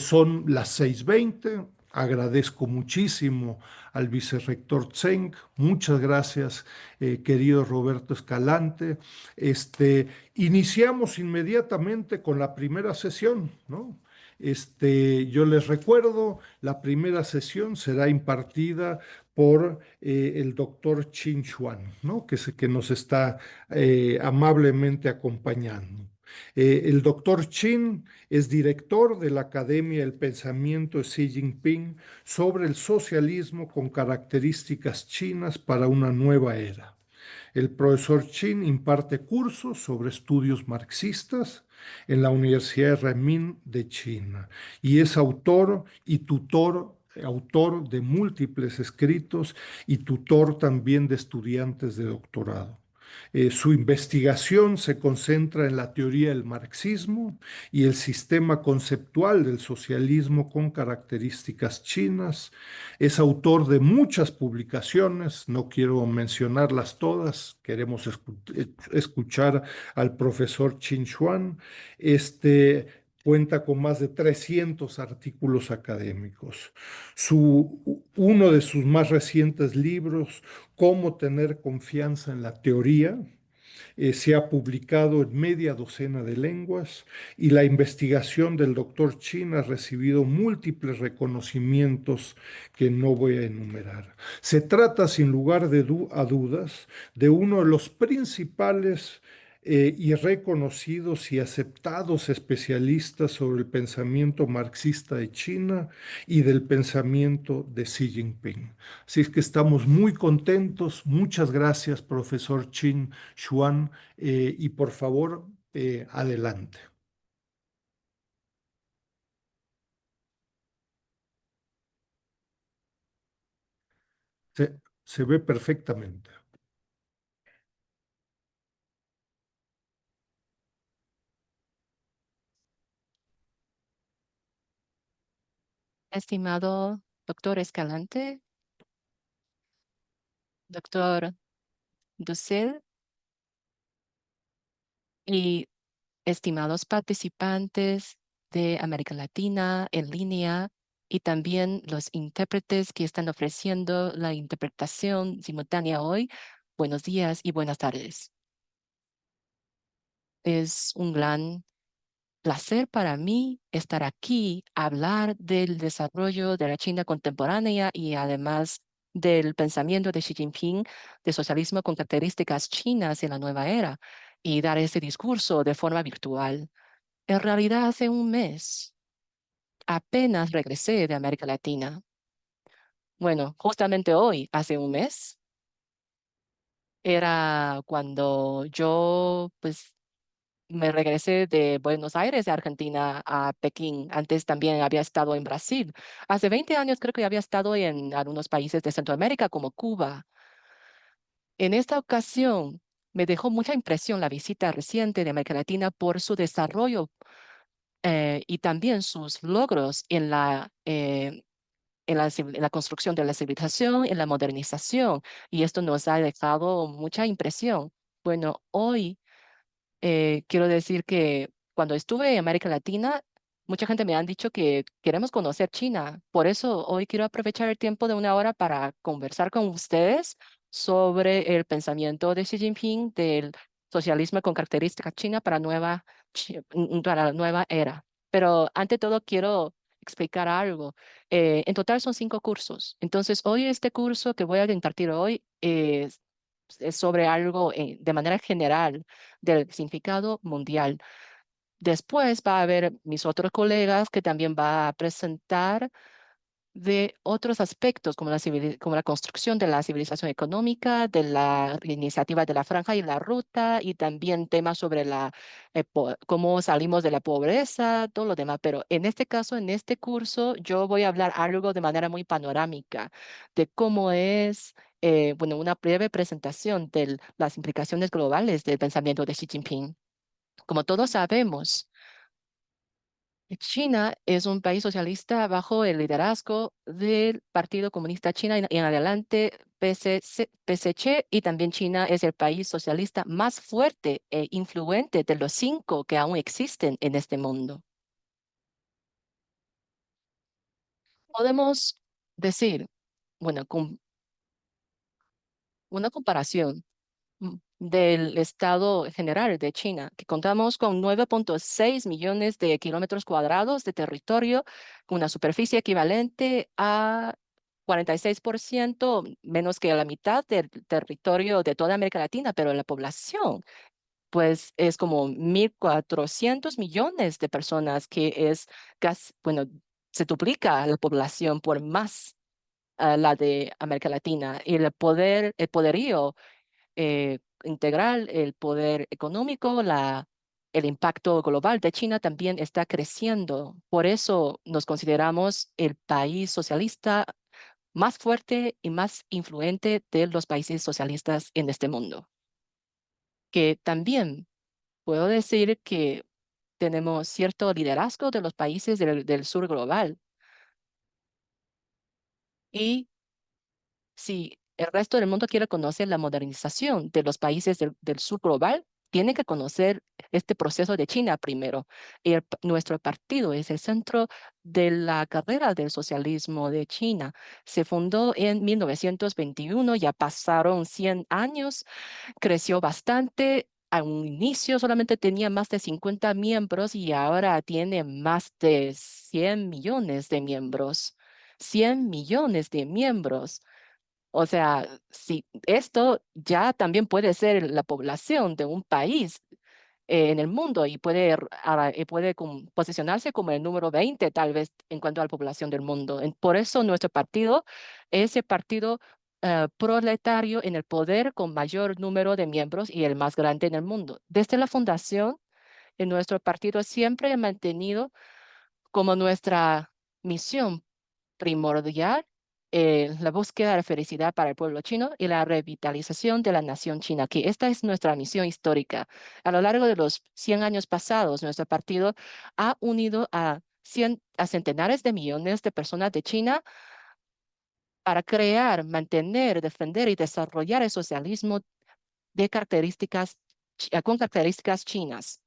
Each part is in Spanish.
Son las 6:20. Agradezco muchísimo al vicerrector Tseng. Muchas gracias, querido Roberto Escalante. Iniciamos inmediatamente con la primera sesión, ¿no? Yo les recuerdo, la primera sesión será impartida por el doctor Chin Chuan, ¿no? Que nos está amablemente acompañando. El doctor Chin es director de la Academia del Pensamiento de Xi Jinping sobre el socialismo con características chinas para una nueva era. El profesor Chin imparte cursos sobre estudios marxistas en la Universidad de Renmin de China y es autor de múltiples escritos y tutor también de estudiantes de doctorado. Su investigación se concentra en la teoría del marxismo y el sistema conceptual del socialismo con características chinas. Es autor de muchas publicaciones, no quiero mencionarlas todas, queremos escuchar al profesor Chin Chuan. Cuenta con más de 300 artículos académicos. Uno de sus más recientes libros, Cómo tener confianza en la teoría, se ha publicado en media docena de lenguas y la investigación del doctor Chin ha recibido múltiples reconocimientos que no voy a enumerar. Se trata, sin lugar a dudas, de uno de los principales y reconocidos y aceptados especialistas sobre el pensamiento marxista de China y del pensamiento de Xi Jinping. Así es que estamos muy contentos. Muchas gracias, profesor Chin Chuan, y por favor, adelante. Se ve perfectamente. Estimado doctor Escalante, doctor Dussel y estimados participantes de América Latina en línea y también los intérpretes que están ofreciendo la interpretación simultánea hoy, buenos días y buenas tardes. Es un gran placer para mí estar aquí, hablar del desarrollo de la China contemporánea y además del pensamiento de Xi Jinping de socialismo con características chinas en la nueva era y dar ese discurso de forma virtual. En realidad, hace un mes apenas regresé de América Latina. Bueno, justamente hoy, hace un mes, era cuando yo, pues, me regresé de Buenos Aires, de Argentina, a Pekín. Antes también había estado en Brasil. Hace 20 años creo que había estado en algunos países de Centroamérica, como Cuba. En esta ocasión, me dejó mucha impresión la visita reciente de América Latina por su desarrollo y también sus logros en la construcción de la civilización, en la modernización. Y esto nos ha dejado mucha impresión. Bueno, hoy quiero decir que cuando estuve en América Latina, mucha gente me han dicho que queremos conocer China. Por eso hoy quiero aprovechar el tiempo de una hora para conversar con ustedes sobre el pensamiento de Xi Jinping del socialismo con características china para, para la nueva era. Pero ante todo quiero explicar algo. En total son 5 cursos. Entonces, hoy este curso que voy a impartir hoy es sobre algo de manera general del significado mundial. Después va a haber mis otros colegas que también va a presentar de otros aspectos como como la construcción de la civilización económica, de la iniciativa de la franja y la ruta, y también temas sobre cómo salimos de la pobreza, todo lo demás. Pero en este caso, en este curso, yo voy a hablar algo de manera muy panorámica de cómo es, bueno, una breve presentación de las implicaciones globales del pensamiento de Xi Jinping. Como todos sabemos, China es un país socialista bajo el liderazgo del Partido Comunista China y en adelante PCC, y también China es el país socialista más fuerte e influente de los 5 que aún existen en este mundo. Podemos decir, bueno, con una comparación del estado general de China, que contamos con 9.6 millones de kilómetros cuadrados de territorio, con una superficie equivalente a 46% menos que la mitad del territorio de toda América Latina, pero la población, pues es como 1.400 millones de personas, que es casi, bueno, se duplica la población por más la de América Latina. Y el poderío integral, el poder económico, el impacto global de China también está creciendo. Por eso nos consideramos el país socialista más fuerte y más influente de los países socialistas en este mundo. Que también puedo decir que tenemos cierto liderazgo de los países del sur global. Y si el resto del mundo quiere conocer la modernización de los países del sur global, tiene que conocer este proceso de China primero. Nuestro partido es el centro de la carrera del socialismo de China. Se fundó en 1921, ya pasaron 100 años, creció bastante. A un inicio solamente tenía más de 50 miembros y ahora tiene más de 100 millones de miembros. 100 millones de miembros. O sea, si esto ya también puede ser la población de un país en el mundo y puede posicionarse como el número 20 tal vez en cuanto a la población del mundo. Por eso nuestro partido es el partido proletario en el poder con mayor número de miembros y el más grande en el mundo. Desde la fundación, en nuestro partido siempre ha mantenido como nuestra misión primordial, la búsqueda de la felicidad para el pueblo chino y la revitalización de la nación china, que esta es nuestra misión histórica. A lo largo de los 100 años pasados, nuestro partido ha unido a centenares de millones de personas de China para crear, mantener, defender y desarrollar el socialismo con características chinas,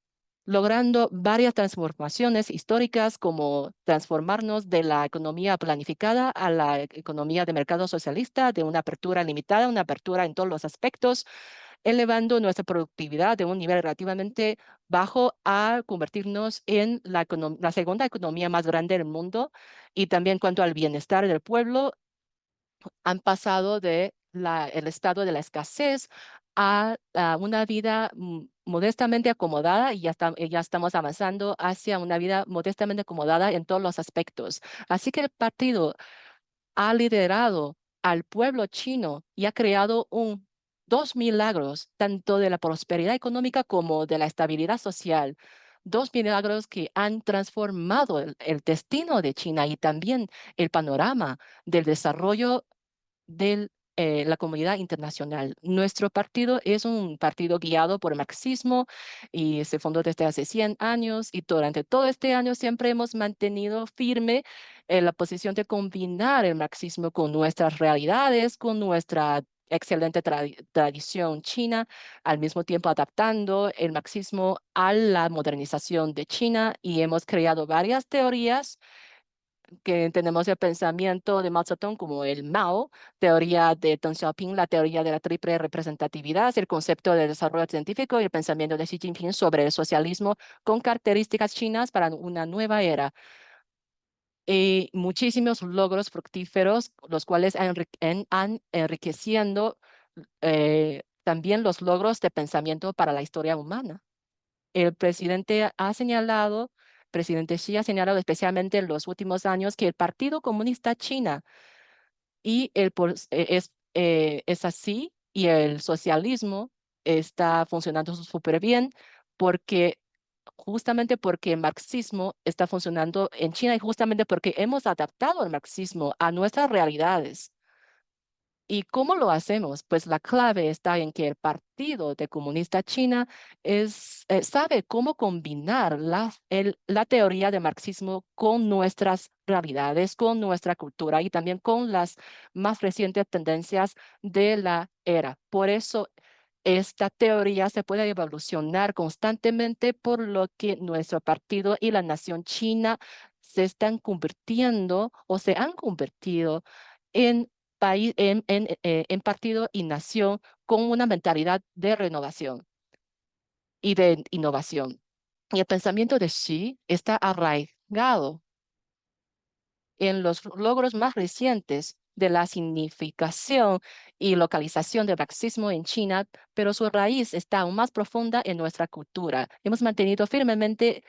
logrando varias transformaciones históricas, como transformarnos de la economía planificada a la economía de mercado socialista, de una apertura limitada a una apertura en todos los aspectos, elevando nuestra productividad de un nivel relativamente bajo a convertirnos en la segunda economía más grande del mundo. Y también en cuanto al bienestar del pueblo, han pasado el estado de la escasez a una vida modestamente acomodada, y ya estamos avanzando hacia una vida modestamente acomodada en todos los aspectos. Así que el partido ha liderado al pueblo chino y ha creado dos milagros, tanto de la prosperidad económica como de la estabilidad social. Dos milagros que han transformado el destino de China y también el panorama del desarrollo de la comunidad internacional. Nuestro partido es un partido guiado por el marxismo y se fundó desde hace 100 años, y durante todo este año siempre hemos mantenido firme la posición de combinar el marxismo con nuestras realidades, con nuestra excelente tradición china, al mismo tiempo adaptando el marxismo a la modernización de China, y hemos creado varias teorías que tenemos el pensamiento de Mao Zedong como el Mao, teoría de Deng Xiaoping, la teoría de la triple representatividad, el concepto de desarrollo científico, y el pensamiento de Xi Jinping sobre el socialismo con características chinas para una nueva era. Y muchísimos logros fructíferos, los cuales han enriqueciendo también los logros de pensamiento para la historia humana. El presidente Xi ha señalado especialmente en los últimos años que el Partido Comunista China es así, y el socialismo está funcionando súper bien porque justamente porque el marxismo está funcionando en China, y justamente porque hemos adaptado el marxismo a nuestras realidades. ¿Y cómo lo hacemos? Pues la clave está en que el Partido de Comunista China sabe cómo combinar la teoría de marxismo con nuestras realidades, con nuestra cultura y también con las más recientes tendencias de la era. Por eso esta teoría se puede evolucionar constantemente, por lo que nuestro partido y la nación china se están convirtiendo o se han convertido en país, en partido y nación con una mentalidad de renovación y de innovación. Y el pensamiento de Xi está arraigado en los logros más recientes de la significación y localización del marxismo en China, pero su raíz está aún más profunda en nuestra cultura. Hemos mantenido firmemente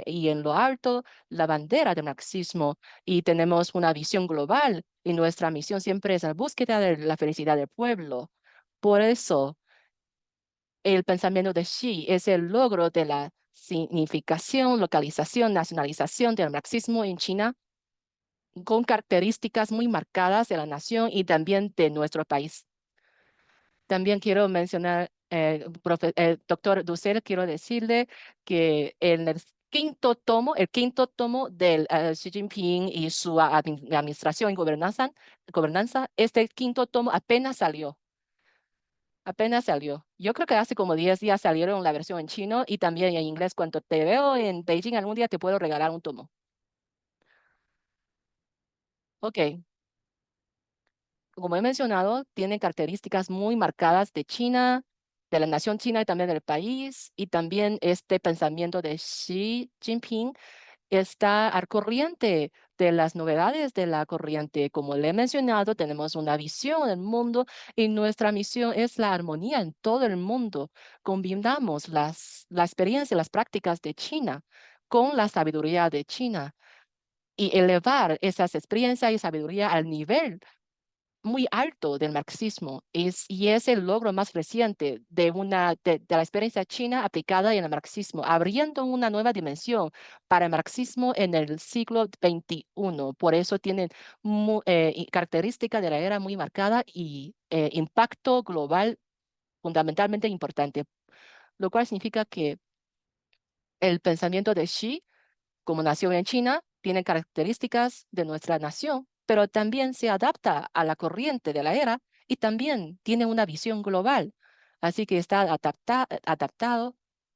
y en lo alto la bandera del marxismo y tenemos una visión global y nuestra misión siempre es la búsqueda de la felicidad del pueblo. Por eso, el pensamiento de Xi es el logro de la significación, localización, nacionalización del marxismo en China con características muy marcadas de la nación y también de nuestro país. También quiero mencionar, doctor Dussel, quiero decirle que en el quinto tomo del Xi Jinping y su administración y gobernanza, este quinto tomo apenas salió. Apenas salió. Yo creo que hace como 10 días salieron la versión en chino y también en inglés. Cuando te veo en Beijing algún día te puedo regalar un tomo. Ok. Como he mencionado, tiene características muy marcadas de China, de la nación china y también del país. Y también este pensamiento de Xi Jinping está al corriente de las novedades de la corriente. Como le he mencionado, tenemos una visión del mundo y nuestra misión es la armonía en todo el mundo. Combinamos la experiencia y las prácticas de China con la sabiduría de China y elevar esas experiencias y sabiduría al nivel muy alto del marxismo y es el logro más reciente de la experiencia china aplicada en el marxismo, abriendo una nueva dimensión para el marxismo en el siglo XXI. Por eso tienen característica de la era muy marcada y impacto global fundamentalmente importante, lo cual significa que el pensamiento de Xi como nació en China, tiene características de nuestra nación, pero también se adapta a la corriente de la era y también tiene una visión global. Así que está adaptado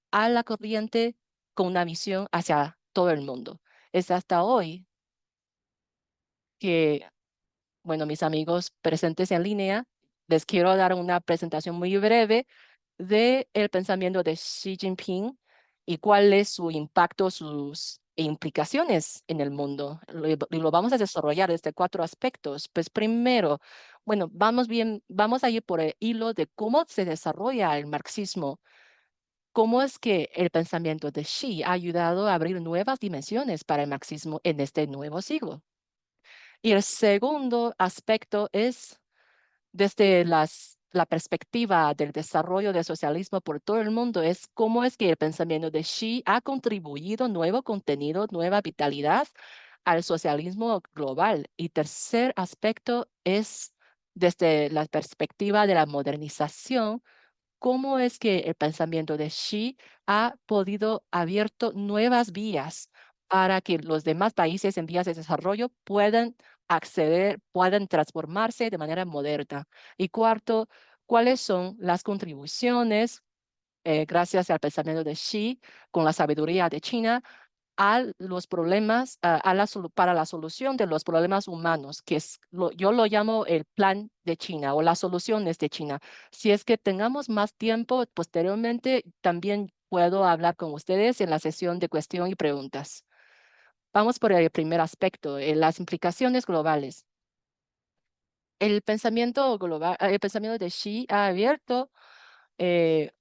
a la corriente con una visión hacia todo el mundo. Es hasta hoy que, bueno, mis amigos presentes en línea, les quiero dar una presentación muy breve de el pensamiento de Xi Jinping y cuál es su impacto, sus implicaciones en el mundo. Y lo vamos a desarrollar desde cuatro aspectos. Pues primero, bueno, vamos a ir por el hilo de cómo se desarrolla el marxismo, cómo es que el pensamiento de Xi ha ayudado a abrir nuevas dimensiones para el marxismo en este nuevo siglo. Y el segundo aspecto es desde la perspectiva del desarrollo del socialismo por todo el mundo, es cómo es que el pensamiento de Xi ha contribuido nuevo contenido, nueva vitalidad al socialismo global. Y tercer aspecto es desde la perspectiva de la modernización cómo es que el pensamiento de Xi ha podido abierto nuevas vías para que los demás países en vías de desarrollo puedan acceder, puedan transformarse de manera moderna. Y cuarto, ¿cuáles son las contribuciones, gracias al pensamiento de Xi, con la sabiduría de China, a los problemas, para la solución de los problemas humanos, que yo lo llamo el plan de China o las soluciones de China? Si es que tengamos más tiempo, posteriormente también puedo hablar con ustedes en la sesión de cuestión y preguntas. Vamos por el primer aspecto, las implicaciones globales. El pensamiento global, el pensamiento de Xi ha abierto eh,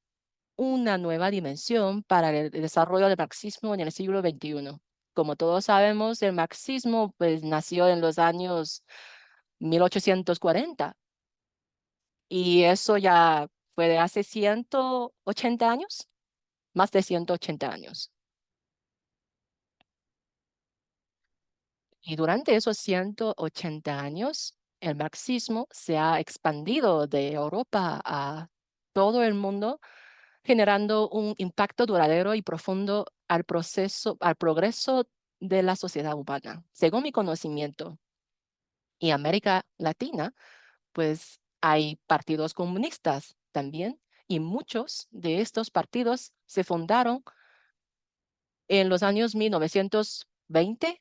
una nueva dimensión para el desarrollo del marxismo en el siglo XXI. Como todos sabemos, el marxismo pues, nació en los años 1840 y eso ya fue de hace 180 años, más de 180 años. Y durante esos 180 años, el marxismo se ha expandido de Europa a todo el mundo, generando un impacto duradero y profundo al progreso de la sociedad humana. Según mi conocimiento, y América Latina, pues hay partidos comunistas también, y muchos de estos partidos se fundaron en los años 1920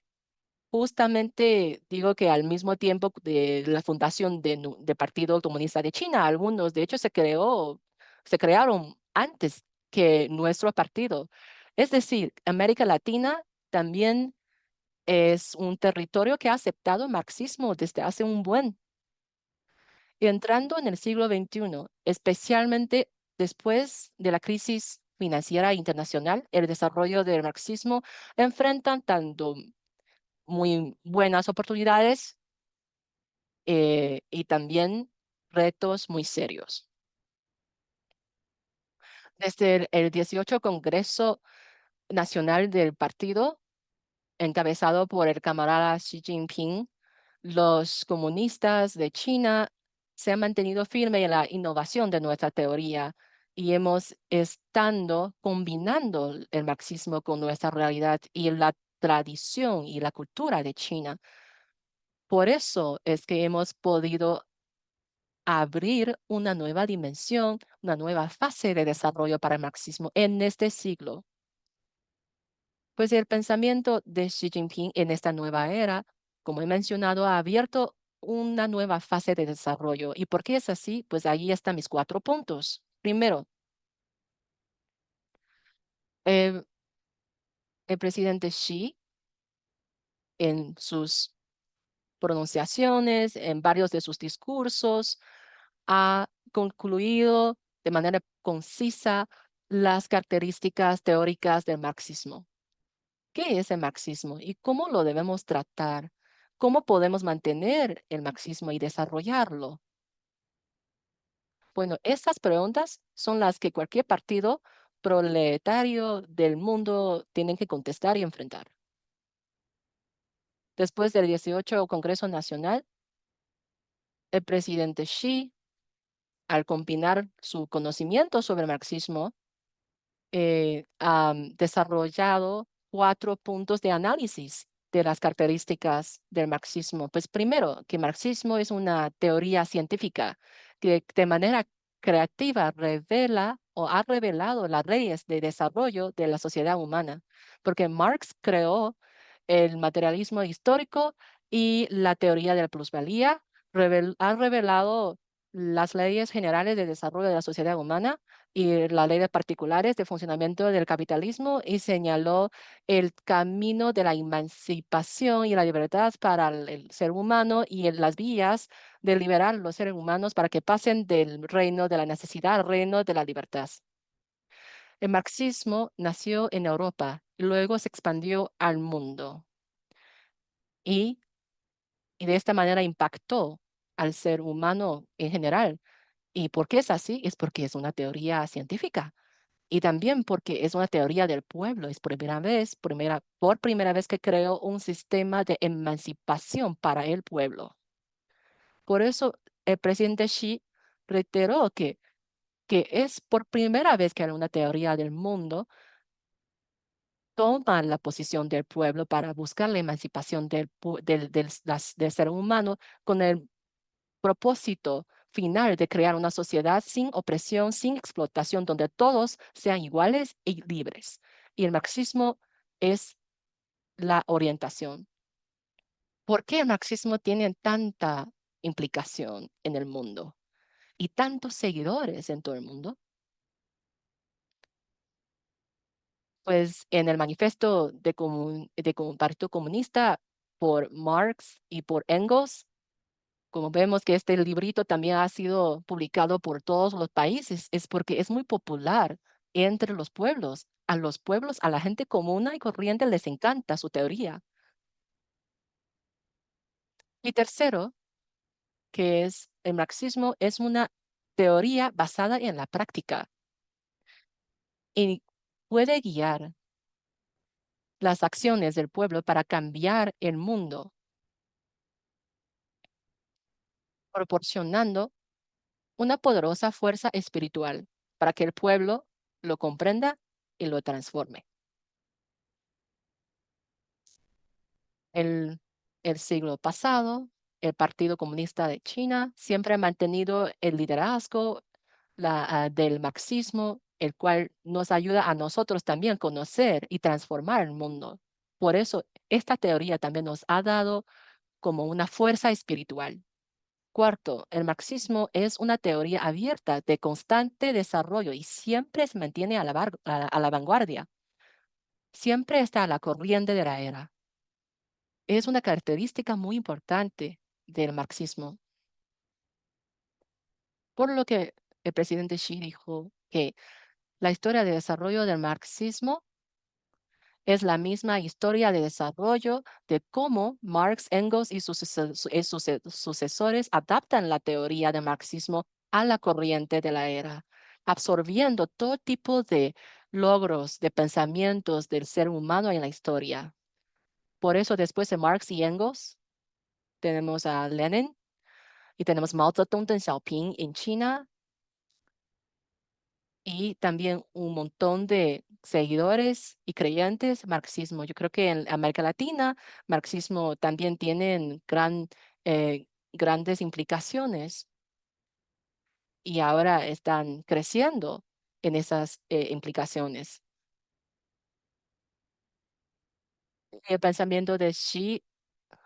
Justamente digo que al mismo tiempo de la fundación del Partido Comunista de China, algunos de hecho se crearon antes que nuestro partido. Es decir, América Latina también es un territorio que ha aceptado el marxismo desde hace un buen. Y entrando en el siglo XXI, especialmente después de la crisis financiera internacional, el desarrollo del marxismo enfrentan tanto muy buenas oportunidades y también retos muy serios. Desde el 18 Congreso Nacional del Partido, encabezado por el camarada Xi Jinping, los comunistas de China se han mantenido firmes en la innovación de nuestra teoría y hemos estado combinando el marxismo con nuestra realidad y la tradición y la cultura de China. Por eso es que hemos podido abrir una nueva dimensión, una nueva fase de desarrollo para el marxismo en este siglo. Pues el pensamiento de Xi Jinping en esta nueva era, como he mencionado, ha abierto una nueva fase de desarrollo. ¿Y por qué es así? Pues ahí están mis 4 puntos. Primero, el, el presidente Xi, en sus pronunciaciones, en varios de sus discursos, ha concluido de manera concisa las características teóricas del marxismo. ¿Qué es el marxismo y cómo lo debemos tratar? ¿Cómo podemos mantener el marxismo y desarrollarlo? Bueno, estas preguntas son las que cualquier partido proletario del mundo tiene que contestar y enfrentar. Después del 18 Congreso Nacional, el presidente Xi, al combinar su conocimiento sobre el marxismo, desarrollado 4 puntos de análisis de las características del marxismo. Pues primero, que marxismo es una teoría científica que de manera creativa revela o ha revelado las leyes de desarrollo de la sociedad humana, porque Marx creó el materialismo histórico y la teoría de la plusvalía, ha revelado las leyes generales de desarrollo de la sociedad humana y la ley de particulares de funcionamiento del capitalismo y señaló el camino de la emancipación y la libertad para el ser humano y en las vías de liberar a los seres humanos para que pasen del reino de la necesidad al reino de la libertad. El marxismo nació en Europa y luego se expandió al mundo y, y de esta manera impactó al ser humano en general. ¿Y por qué es así? Es porque es una teoría científica. Y también porque es una teoría del pueblo, es por primera vez que creó un sistema de emancipación para el pueblo. Por eso el presidente Xi reiteró que es por primera vez que una teoría del mundo toma la posición del pueblo para buscar la emancipación del ser humano con el propósito final de crear una sociedad sin opresión, sin explotación, donde todos sean iguales y libres. Y el marxismo es la orientación. ¿Por qué el marxismo tiene tanta implicación en el mundo y tantos seguidores en todo el mundo? Pues en el manifiesto de Partido Comunista por Marx y por Engels, como vemos que este librito también ha sido publicado por todos los países, es porque es muy popular entre los pueblos. A los pueblos, a la gente común y corriente les encanta su teoría. Y tercero, que es el marxismo es una teoría basada en la práctica y puede guiar las acciones del pueblo para cambiar el mundo, proporcionando una poderosa fuerza espiritual para que el pueblo lo comprenda y lo transforme. El, el siglo pasado, el Partido Comunista de China siempre ha mantenido el liderazgo del marxismo, el cual nos ayuda a nosotros también a conocer y transformar el mundo. Por eso, esta teoría también nos ha dado como una fuerza espiritual. Cuarto, el marxismo es una teoría abierta de constante desarrollo y siempre se mantiene a la vanguardia. Siempre está a la corriente de la era. Es una característica muy importante del marxismo. Por lo que el presidente Xi dijo que la historia de desarrollo del marxismo es la misma historia de desarrollo de cómo Marx, Engels y sus sucesores adaptan la teoría del marxismo a la corriente de la era, absorbiendo todo tipo de logros, de pensamientos del ser humano en la historia. Por eso después de Marx y Engels, tenemos a Lenin y tenemos Mao Zedong, Deng Xiaoping en China, y también un montón de seguidores y creyentes marxismo. Yo creo que en América Latina, marxismo también tiene grandes implicaciones y ahora están creciendo en esas implicaciones. El pensamiento de Xi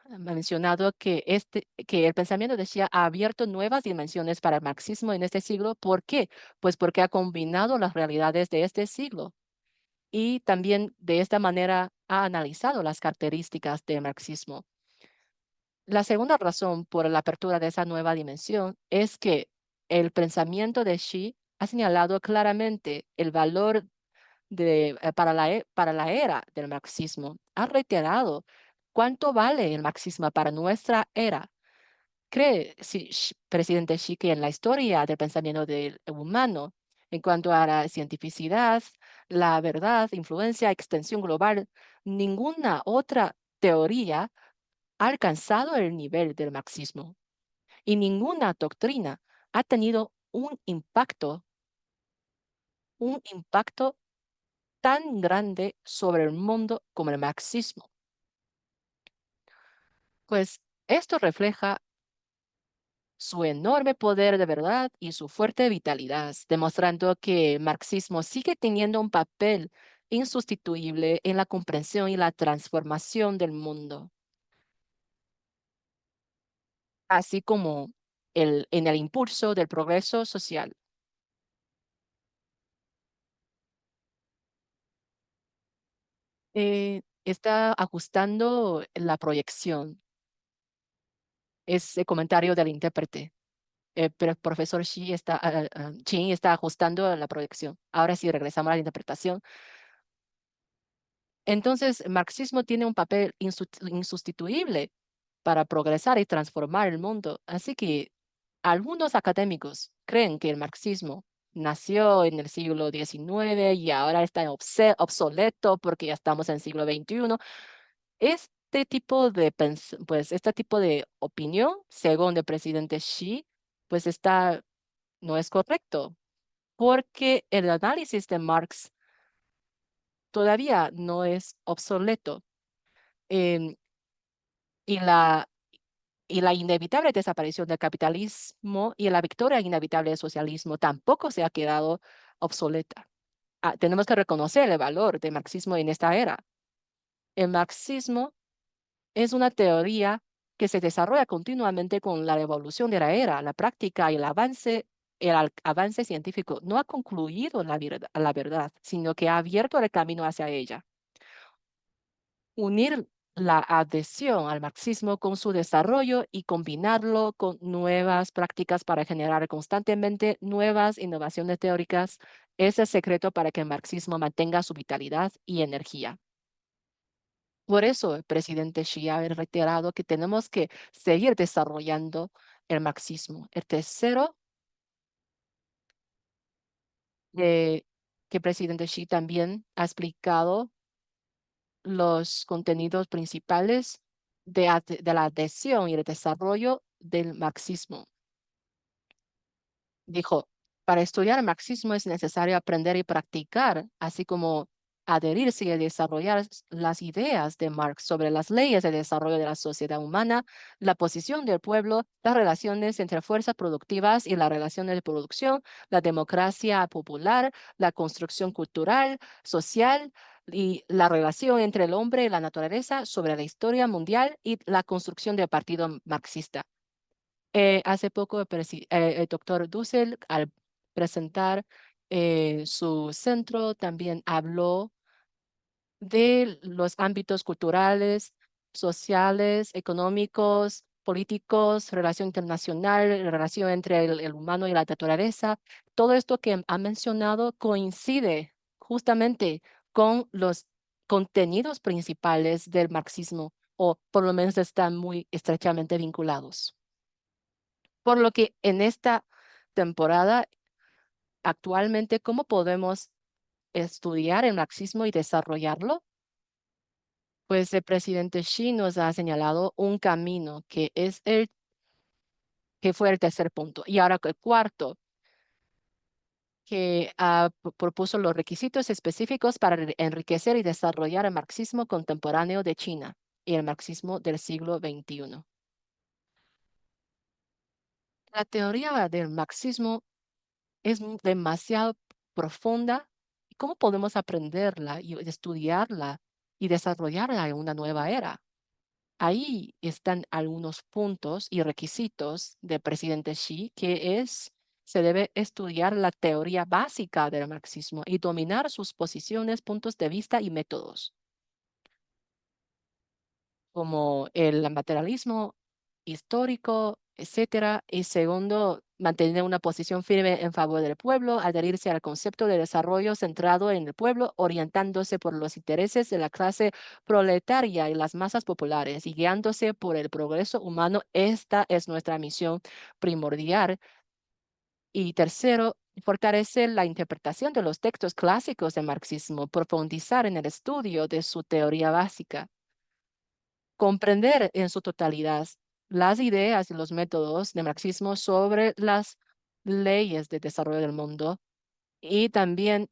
ha mencionado que el pensamiento de Xi ha abierto nuevas dimensiones para el marxismo en este siglo. ¿Por qué? Pues porque ha combinado las realidades de este siglo y también de esta manera ha analizado las características del marxismo. La segunda razón por la apertura de esa nueva dimensión es que el pensamiento de Xi ha señalado claramente el valor para la era del marxismo. Ha reiterado cuánto vale el marxismo para nuestra era. ¿Cree presidente Xi que en la historia del pensamiento del humano, en cuanto a la cientificidad, la verdad, influencia, extensión global, ninguna otra teoría ha alcanzado el nivel del marxismo y ninguna doctrina ha tenido un impacto tan grande sobre el mundo como el marxismo? Pues esto refleja su enorme poder de verdad y su fuerte vitalidad, demostrando que el marxismo sigue teniendo un papel insustituible en la comprensión y la transformación del mundo, así como en el impulso del progreso social. Está ajustando la proyección, es el comentario del intérprete. Pero el profesor Chin está ajustando la proyección. Ahora sí, regresamos a la interpretación. Entonces, el marxismo tiene un papel insustituible para progresar y transformar el mundo. Así que algunos académicos creen que el marxismo nació en el siglo XIX y ahora está obsoleto porque ya estamos en el siglo XXI. Este tipo de opinión, según el presidente Xi, pues no es correcto, porque el análisis de Marx todavía no es obsoleto. em, y la, y la inevitable desaparición del capitalismo y la victoria inevitable del socialismo tampoco se ha quedado obsoleta. Tenemos que reconocer el valor del marxismo en esta era. El marxismo es una teoría que se desarrolla continuamente con la evolución de la era, la práctica y el avance científico no ha concluido la verdad, sino que ha abierto el camino hacia ella. Unir la adhesión al marxismo con su desarrollo y combinarlo con nuevas prácticas para generar constantemente nuevas innovaciones teóricas es el secreto para que el marxismo mantenga su vitalidad y energía. Por eso el presidente Xi ha reiterado que tenemos que seguir desarrollando el marxismo. El tercero, que el presidente Xi también ha explicado los contenidos principales de la adhesión y el desarrollo del marxismo. Dijo, para estudiar el marxismo es necesario aprender y practicar, así como adherirse y desarrollar las ideas de Marx sobre las leyes de desarrollo de la sociedad humana, la posición del pueblo, las relaciones entre fuerzas productivas y las relaciones de producción, la democracia popular, la construcción cultural, social, y la relación entre el hombre y la naturaleza sobre la historia mundial y la construcción del partido marxista. Hace poco el doctor Dussel, al presentar su centro, también habló de los ámbitos culturales, sociales, económicos, políticos, relación internacional, relación entre el humano y la naturaleza. Todo esto que ha mencionado coincide justamente con los contenidos principales del marxismo, o por lo menos están muy estrechamente vinculados. Por lo que en esta temporada, actualmente, ¿cómo podemos estudiar el marxismo y desarrollarlo? Pues el presidente Xi nos ha señalado un camino que fue el tercer punto. Y ahora el cuarto, que propuso los requisitos específicos para enriquecer y desarrollar el marxismo contemporáneo de China y el marxismo del siglo XXI. La teoría del marxismo es demasiado profunda. ¿Cómo podemos aprenderla y estudiarla y desarrollarla en una nueva era? Ahí están algunos puntos y requisitos del presidente Xi, se debe estudiar la teoría básica del marxismo y dominar sus posiciones, puntos de vista y métodos, como el materialismo histórico, etcétera. Y segundo, mantener una posición firme en favor del pueblo, adherirse al concepto de desarrollo centrado en el pueblo, orientándose por los intereses de la clase proletaria y las masas populares y guiándose por el progreso humano. Esta es nuestra misión primordial. Y tercero, fortalecer la interpretación de los textos clásicos del marxismo, profundizar en el estudio de su teoría básica, comprender en su totalidad las ideas y los métodos de marxismo sobre las leyes de desarrollo del mundo y también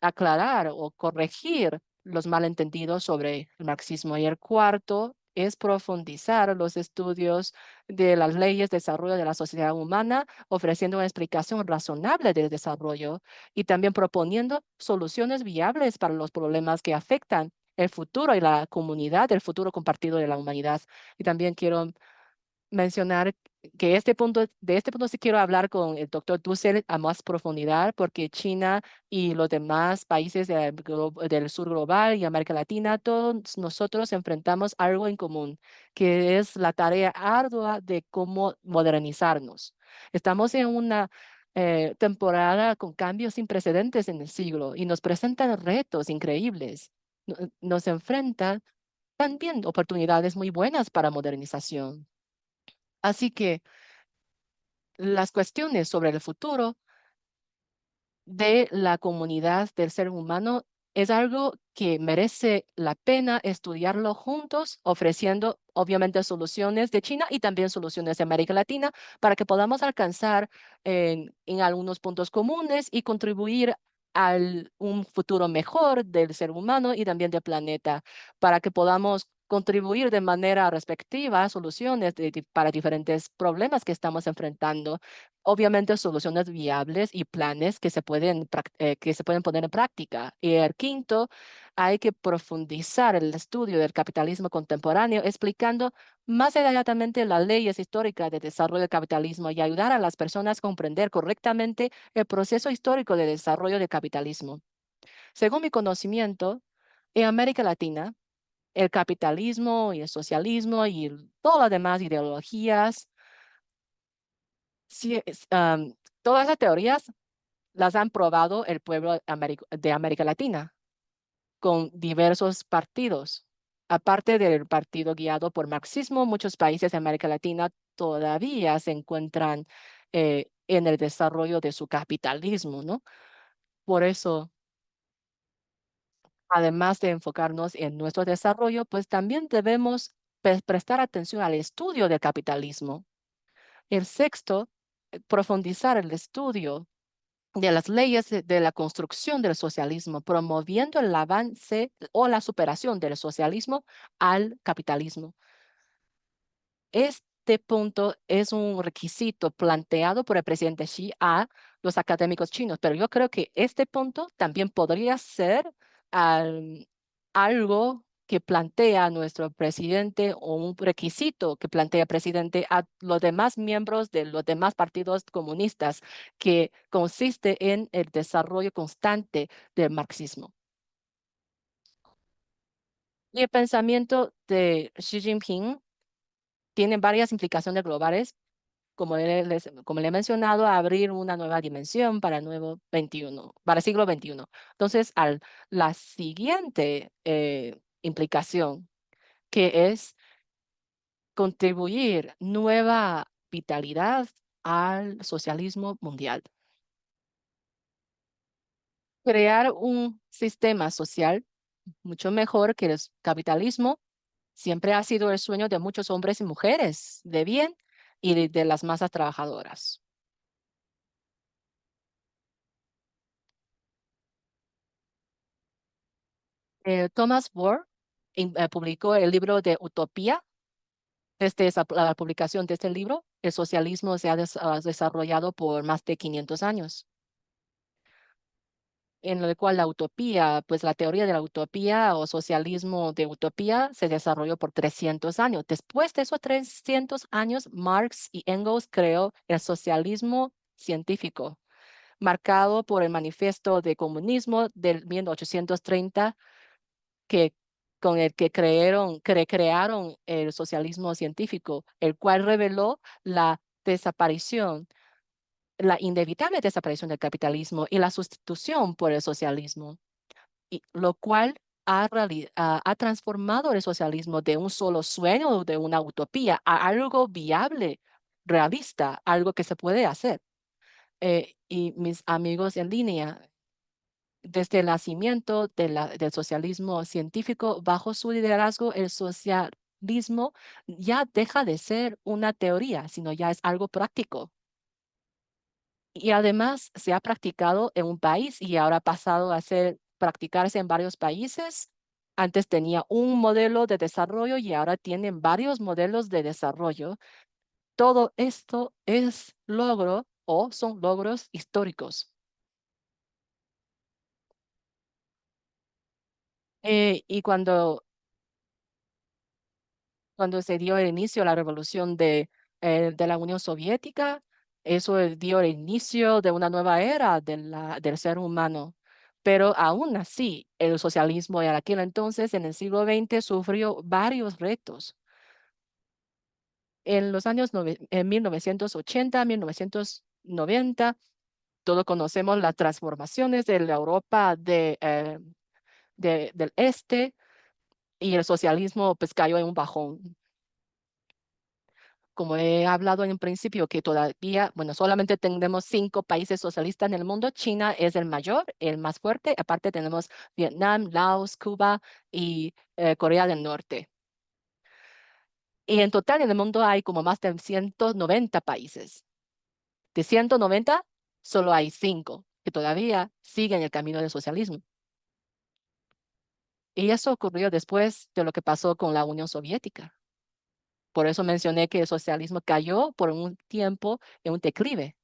aclarar o corregir los malentendidos sobre el marxismo. Y el cuarto es profundizar los estudios de las leyes de desarrollo de la sociedad humana, ofreciendo una explicación razonable del desarrollo y también proponiendo soluciones viables para los problemas que afectan el futuro y la comunidad, el futuro compartido de la humanidad. Y también quiero mencionar que de este punto sí quiero hablar con el doctor Dussel a más profundidad, porque China y los demás países del sur global y América Latina, todos nosotros enfrentamos algo en común, que es la tarea ardua de cómo modernizarnos. Estamos en una temporada con cambios sin precedentes en el siglo y nos presentan retos increíbles. Nos enfrentan también oportunidades muy buenas para modernización. Así que las cuestiones sobre el futuro de la comunidad del ser humano es algo que merece la pena estudiarlo juntos, ofreciendo obviamente soluciones de China y también soluciones de América Latina para que podamos alcanzar en algunos puntos comunes y contribuir a un futuro mejor del ser humano y también del planeta, para que podamos contribuir de manera respectiva a soluciones para diferentes problemas que estamos enfrentando. Obviamente soluciones viables y planes que se pueden poner en práctica. Y el quinto, hay que profundizar el estudio del capitalismo contemporáneo, explicando más detalladamente las leyes históricas de desarrollo del capitalismo y ayudar a las personas a comprender correctamente el proceso histórico de desarrollo del capitalismo. Según mi conocimiento, en América Latina, el capitalismo y el socialismo y todas las demás ideologías, sí, todas las teorías las han probado el pueblo de América Latina con diversos partidos. Aparte del partido guiado por marxismo, muchos países de América Latina todavía se encuentran en el desarrollo de su capitalismo, ¿no? Por eso, además de enfocarnos en nuestro desarrollo, pues también debemos prestar atención al estudio del capitalismo. El sexto, profundizar el estudio de las leyes de la construcción del socialismo, promoviendo el avance o la superación del socialismo al capitalismo. Este punto es un requisito planteado por el presidente Xi a los académicos chinos, pero yo creo que este punto también podría ser algo que plantea nuestro presidente o un requisito que plantea el presidente a los demás miembros de los demás partidos comunistas, que consiste en el desarrollo constante del marxismo. Y el pensamiento de Xi Jinping tiene varias implicaciones globales, como le he mencionado, abrir una nueva dimensión para el nuevo 21, para el siglo XXI. Entonces, la siguiente implicación, que es contribuir nueva vitalidad al socialismo mundial. Crear un sistema social mucho mejor que el capitalismo siempre ha sido el sueño de muchos hombres y mujeres de bien y de las masas trabajadoras. Thomas More publicó el libro de Utopía. Desde la publicación de este libro, el socialismo se ha desarrollado por más de 500 años, en el cual la utopía, pues la teoría de la utopía o socialismo de utopía se desarrolló por 300 años. Después de esos 300 años, Marx y Engels creó el socialismo científico, marcado por el Manifiesto de Comunismo del 1830, que, con el que crearon el socialismo científico, el cual reveló la desaparición, la inevitable desaparición del capitalismo y la sustitución por el socialismo, y lo cual ha transformado el socialismo de un solo sueño, de una utopía, a algo viable, realista, algo que se puede hacer. Y mis amigos en línea, desde el nacimiento del socialismo científico, bajo su liderazgo, el socialismo ya deja de ser una teoría, sino ya es algo práctico. Y además se ha practicado en un país y ahora ha pasado a practicarse en varios países. Antes tenía un modelo de desarrollo y ahora tienen varios modelos de desarrollo. Todo esto es logro o son logros históricos. Y cuando se dio el inicio a la revolución de la Unión Soviética, eso dio el inicio de una nueva era del ser humano. Pero aún así, el socialismo en aquel entonces, en el siglo XX, sufrió varios retos. En los años en 1980, 1990, todos conocemos las transformaciones de la Europa del Este, y el socialismo pues cayó en un bajón. Como he hablado en un principio, que todavía, bueno, solamente tenemos 5 países socialistas en el mundo. China es el mayor, el más fuerte. Aparte tenemos Vietnam, Laos, Cuba y Corea del Norte. Y en total en el mundo hay como más de 190 países. De 190, solo hay 5 que todavía siguen el camino del socialismo. Y eso ocurrió después de lo que pasó con la Unión Soviética. Por eso mencioné que el socialismo cayó por un tiempo en un declive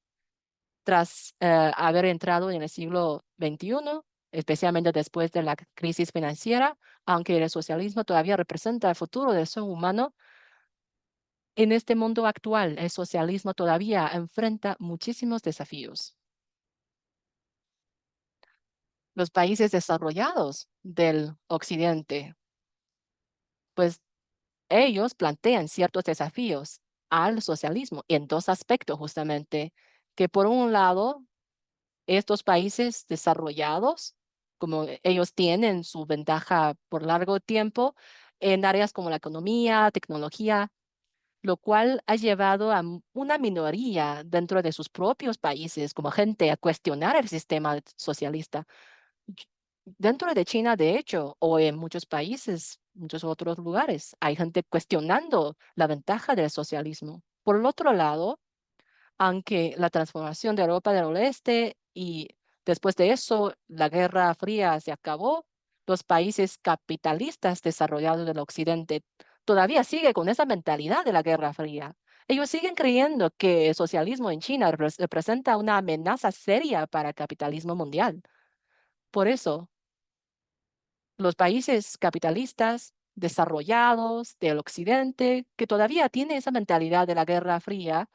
tras haber entrado en el siglo XXI, especialmente después de la crisis financiera. Aunque el socialismo todavía representa el futuro del ser humano, en este mundo actual, el socialismo todavía enfrenta muchísimos desafíos. Los países desarrollados del occidente, pues ellos plantean ciertos desafíos al socialismo en 2 aspectos justamente, que por un lado estos países desarrollados, como ellos tienen su ventaja por largo tiempo en áreas como la economía, tecnología, lo cual ha llevado a una minoría dentro de sus propios países como gente a cuestionar el sistema socialista. Y- Dentro de China, de hecho, o en muchos países, muchos otros lugares, hay gente cuestionando la ventaja del socialismo. Por el otro lado, aunque la transformación de Europa del Oeste y después de eso la Guerra Fría se acabó, los países capitalistas desarrollados del Occidente todavía siguen con esa mentalidad de la Guerra Fría. Ellos siguen creyendo que el socialismo en China representa una amenaza seria para el capitalismo mundial. Por eso, los países capitalistas desarrollados del occidente, que todavía tienen esa mentalidad de la Guerra Fría,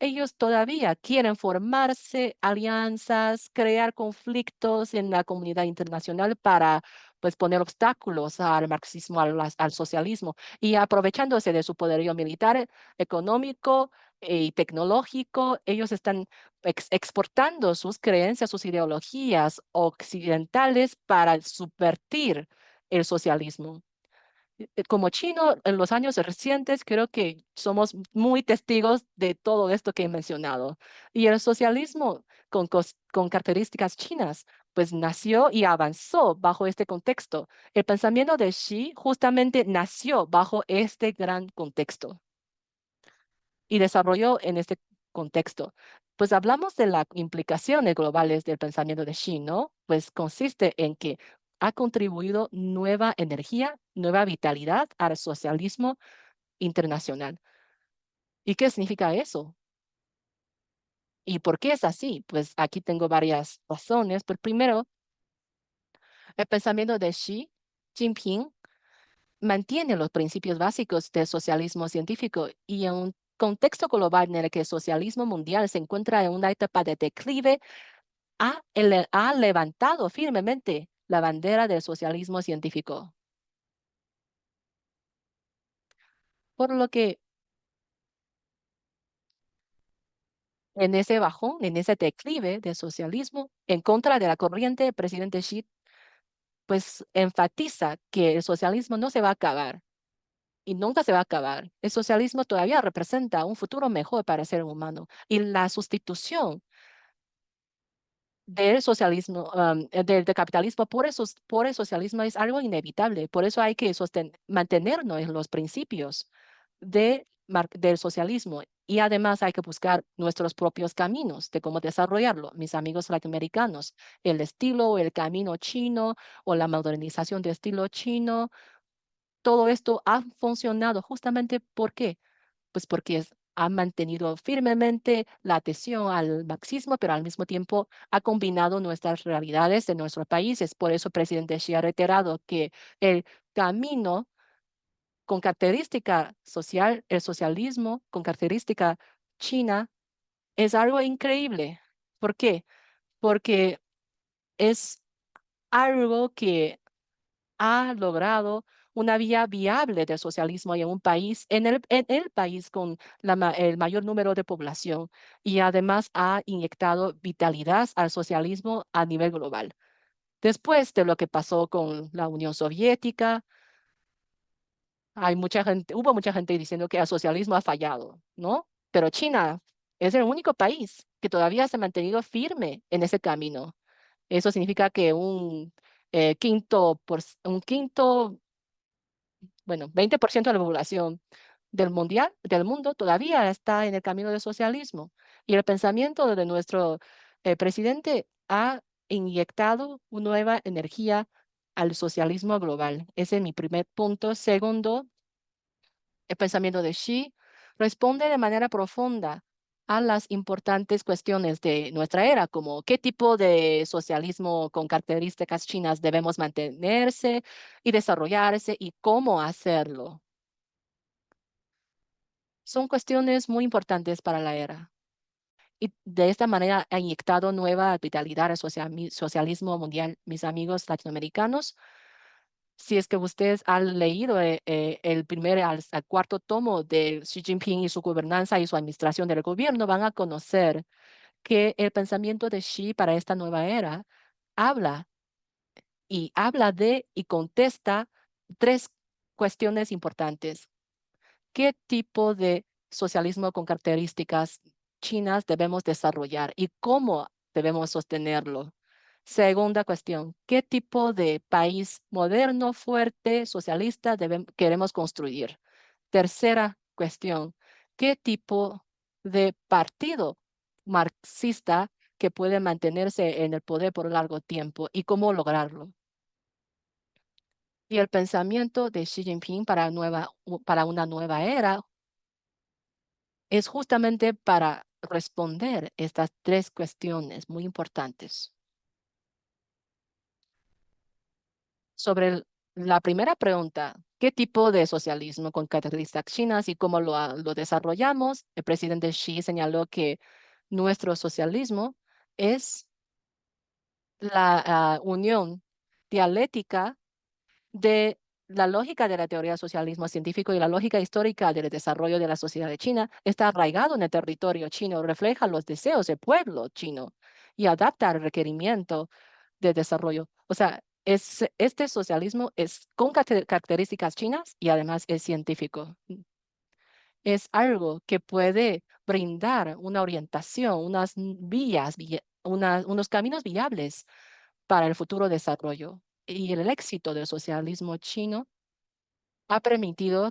ellos todavía quieren formarse alianzas, crear conflictos en la comunidad internacional para pues poner obstáculos al marxismo, al socialismo y aprovechándose de su poderío militar, económico y tecnológico, ellos están exportando sus creencias, sus ideologías occidentales para subvertir el socialismo. Como chino, en los años recientes, creo que somos muy testigos de todo esto que he mencionado. Y el socialismo con características chinas, pues nació y avanzó bajo este contexto. El pensamiento de Xi justamente nació bajo este gran contexto y desarrolló en este contexto. Pues hablamos de las implicaciones globales del pensamiento de Xi, ¿no? Pues consiste en que ha contribuido nueva energía, nueva vitalidad al socialismo internacional. ¿Y qué significa eso? ¿Y por qué es así? Pues aquí tengo varias razones. Pues primero, el pensamiento de Xi Jinping mantiene los principios básicos del socialismo científico y en un contexto global en el que el socialismo mundial se encuentra en una etapa de declive, ha levantado firmemente la bandera del socialismo científico. Por lo que en ese bajón, en ese declive del socialismo, en contra de la corriente, el presidente Xi pues enfatiza que el socialismo no se va a acabar y nunca se va a acabar. El socialismo todavía representa un futuro mejor para el ser humano y la sustitución del socialismo, del capitalismo por el socialismo es algo inevitable. Por eso hay que mantenernos en los principios del socialismo y además hay que buscar nuestros propios caminos de cómo desarrollarlo. Mis amigos latinoamericanos, el estilo, el camino chino o la modernización de estilo chino, todo esto ha funcionado justamente ¿por qué? Pues porque ha mantenido firmemente la adhesión al marxismo, pero al mismo tiempo ha combinado nuestras realidades de nuestros países. Por eso el presidente Xi ha reiterado que el camino con característica social, el socialismo con característica china, es algo increíble. ¿Por qué? Porque es algo que ha logrado una vía viable del socialismo en un país, en el país con el mayor número de población y además ha inyectado vitalidad al socialismo a nivel global. Después de lo que pasó con la Unión Soviética, hubo mucha gente diciendo que el socialismo ha fallado, ¿no? Pero China es el único país que todavía se ha mantenido firme en ese camino. Eso significa que un quinto, bueno, 20% de la población del mundo todavía está en el camino del socialismo. Y el pensamiento de nuestro presidente ha inyectado una nueva energía al socialismo global. Ese es mi primer punto. Segundo, el pensamiento de Xi responde de manera profunda a las importantes cuestiones de nuestra era, como qué tipo de socialismo con características chinas debemos mantenerse y desarrollarse y cómo hacerlo. Son cuestiones muy importantes para la era. Y de esta manera ha inyectado nueva vitalidad al socialismo mundial. Mis amigos latinoamericanos, si es que ustedes han leído el primer al cuarto tomo de Xi Jinping y su gobernanza y su administración del gobierno, van a conocer que el pensamiento de Xi para esta nueva era habla habla de y contesta tres cuestiones importantes. ¿Qué tipo de socialismo con características chinas debemos desarrollar y cómo debemos sostenerlo? Segunda cuestión, ¿qué tipo de país moderno, fuerte, socialista queremos construir? Tercera cuestión, ¿qué tipo de partido marxista que puede mantenerse en el poder por largo tiempo y cómo lograrlo? Y el pensamiento de Xi Jinping para una nueva era es justamente para responder estas tres cuestiones muy importantes. Sobre la primera pregunta, ¿qué tipo de socialismo con características chinas y cómo lo desarrollamos? El presidente Xi señaló que nuestro socialismo es la unión dialéctica de la lógica de la teoría del socialismo científico y la lógica histórica del desarrollo de la sociedad de China está arraigado en el territorio chino, refleja los deseos del pueblo chino y adapta al requerimiento de desarrollo. O sea, este socialismo es con características chinas y además es científico. Es algo que puede brindar una orientación, unas vías, unos caminos viables para el futuro desarrollo. Y el éxito del socialismo chino ha permitido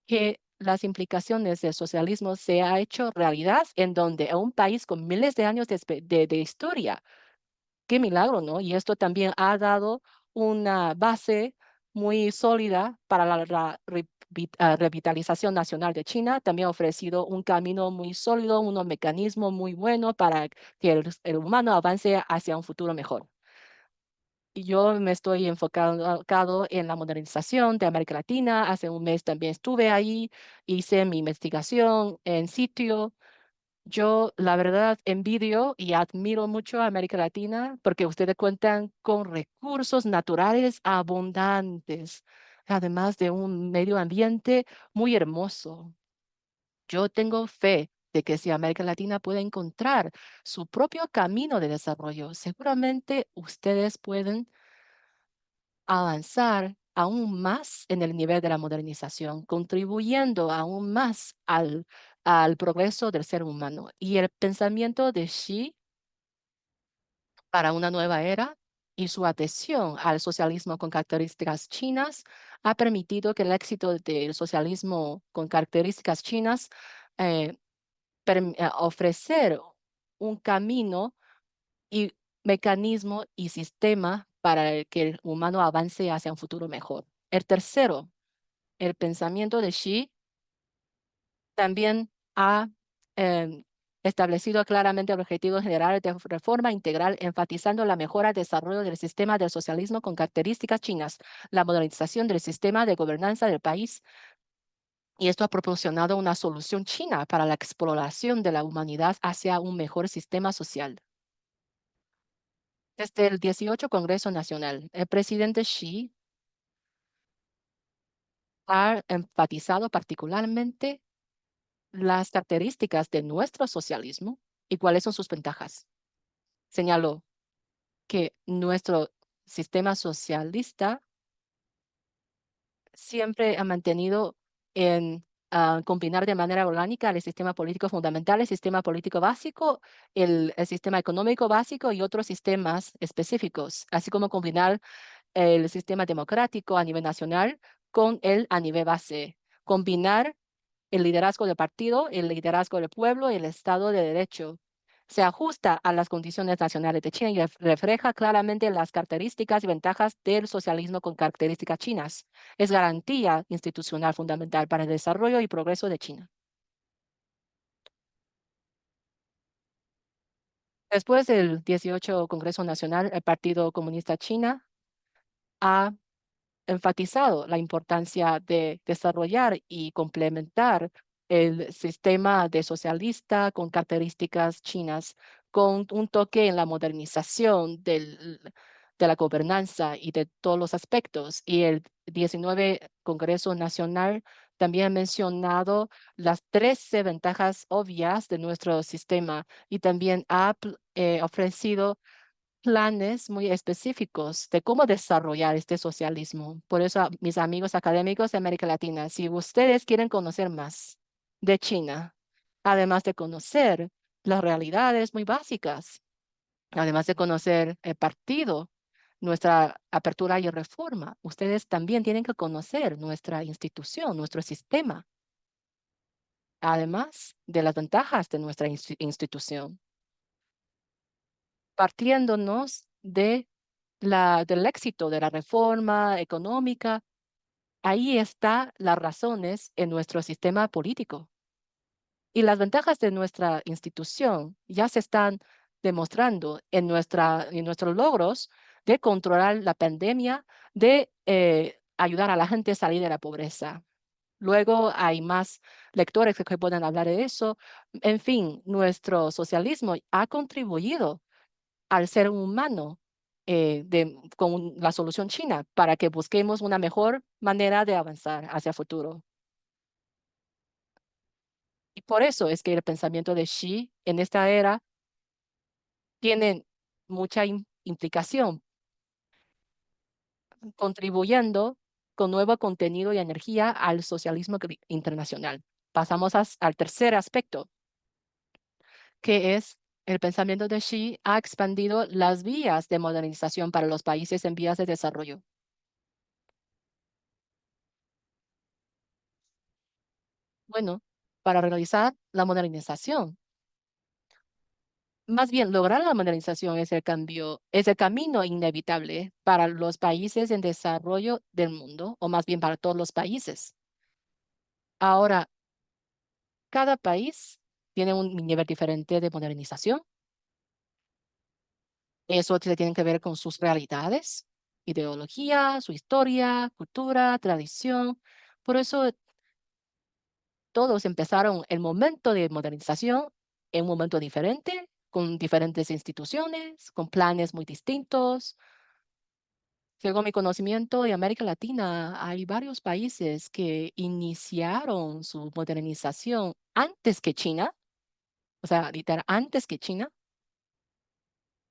que las implicaciones del socialismo se ha hecho realidad en donde a un país con miles de años de historia. Qué milagro, ¿no? Y esto también ha dado una base muy sólida para la revitalización nacional de China. También ha ofrecido un camino muy sólido, un mecanismo muy bueno para que el humano avance hacia un futuro mejor. Y yo me estoy enfocado en la modernización de América Latina. Hace un mes también estuve ahí, hice mi investigación en sitio. Yo, la verdad, envidio y admiro mucho a América Latina porque ustedes cuentan con recursos naturales abundantes, además de un medio ambiente muy hermoso. Yo tengo fe de que si América Latina puede encontrar su propio camino de desarrollo, seguramente ustedes pueden avanzar aún más en el nivel de la modernización, contribuyendo aún más al progreso del ser humano. Y el pensamiento de Xi para una nueva era y su adhesión al socialismo con características chinas ha permitido que el éxito del socialismo con características chinas eh, ofrecer un camino y mecanismo y sistema para que el humano avance hacia un futuro mejor. El tercero, el pensamiento de Xi también ha establecido claramente objetivos generales de reforma integral, enfatizando la mejora y desarrollo del sistema del socialismo con características chinas, la modernización del sistema de gobernanza del país, y esto ha proporcionado una solución china para la exploración de la humanidad hacia un mejor sistema social. Desde el 18 Congreso Nacional, el presidente Xi ha enfatizado particularmente las características de nuestro socialismo y cuáles son sus ventajas. Señaló que nuestro sistema socialista siempre ha mantenido en combinar de manera orgánica el sistema político fundamental, el sistema político básico, el sistema económico básico y otros sistemas específicos, así como combinar el sistema democrático a nivel nacional con el a nivel base. Combinar el liderazgo del partido, el liderazgo del pueblo y el Estado de Derecho. Se ajusta a las condiciones nacionales de China y refleja claramente las características y ventajas del socialismo con características chinas. Es garantía institucional fundamental para el desarrollo y progreso de China. Después del 18 Congreso Nacional, el Partido Comunista China ha enfatizado la importancia de desarrollar y complementar el sistema de socialista con características chinas, con un toque en la modernización de la gobernanza y de todos los aspectos. Y el 19 Congreso Nacional también ha mencionado las 13 ventajas obvias de nuestro sistema y también ha ofrecido planes muy específicos de cómo desarrollar este socialismo. Por eso, mis amigos académicos de América Latina, si ustedes quieren conocer más de China, además de conocer las realidades muy básicas, además de conocer el partido, nuestra apertura y reforma, ustedes también tienen que conocer nuestra institución, nuestro sistema, además de las ventajas de nuestra institución, partiéndonos del éxito de la reforma económica. Ahí está las razones en nuestro sistema político. Y las ventajas de nuestra institución ya se están demostrando en nuestros logros. de controlar la pandemia, de ayudar a la gente a salir de la pobreza. Luego hay más lectores que pueden hablar de eso. En fin, nuestro socialismo ha contribuido al ser humano con la solución china para que busquemos una mejor manera de avanzar hacia el futuro. Y por eso es que el pensamiento de Xi en esta era tiene mucha implicación, contribuyendo con nuevo contenido y energía al socialismo internacional. Pasamos al tercer aspecto, que es el pensamiento de Xi ha expandido las vías de modernización para los países en vías de desarrollo. Bueno, para realizar la modernización, más bien lograr la modernización es el cambio, es el camino inevitable para los países en desarrollo del mundo, o más bien para todos los países. Ahora, cada país tiene un nivel diferente de modernización. Eso tiene que ver con sus realidades, ideología, su historia, cultura, tradición. Por eso todos empezaron el momento de modernización en un momento diferente, con diferentes instituciones, con planes muy distintos. Según mi conocimiento, en América Latina hay varios países que iniciaron su modernización antes que China, o sea, literal, antes que China.